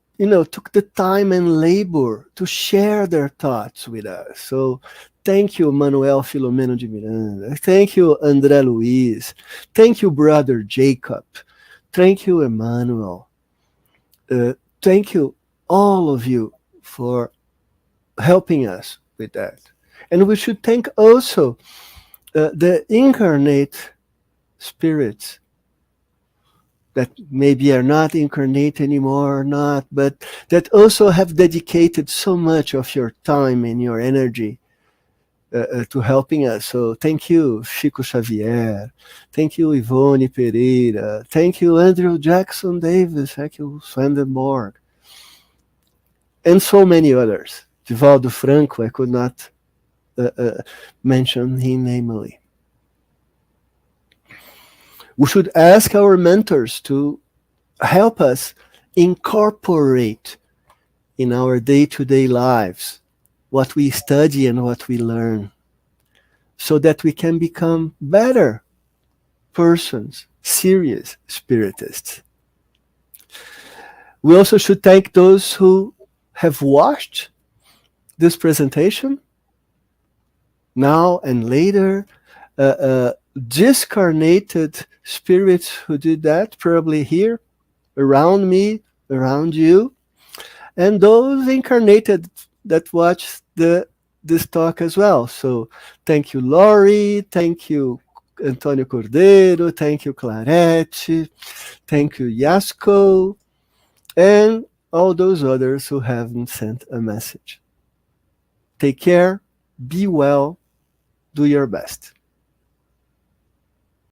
took the time and labor to share their thoughts with us. So thank you, Manuel Filomeno de Miranda. Thank you, André Luiz. Thank you, Brother Jacob. Thank you, Emmanuel. Thank you, all of you, for helping us with that. And we should thank also the incarnate spirits that maybe are not incarnate anymore or not, but that also have dedicated so much of your time and your energy to helping us. So thank you, Chico Xavier. Thank you, Ivone Pereira. Thank you, Andrew Jackson Davis. Thank you, Swandenborg. And so many others. Divaldo Franco, I could not mention him namely. We should ask our mentors to help us incorporate in our day-to-day lives what we study and what we learn, so that we can become better persons, serious spiritists. We also should thank those who have watched this presentation now and later, discarnated spirits who did that, probably here, around me, around you, and those incarnated that watched this talk as well. So thank you, Laurie. Thank you, Antonio Cordeiro. Thank you, Clarete. Thank you, Yasko. And all those others who haven't sent a message. Take care. Be well. Do your best.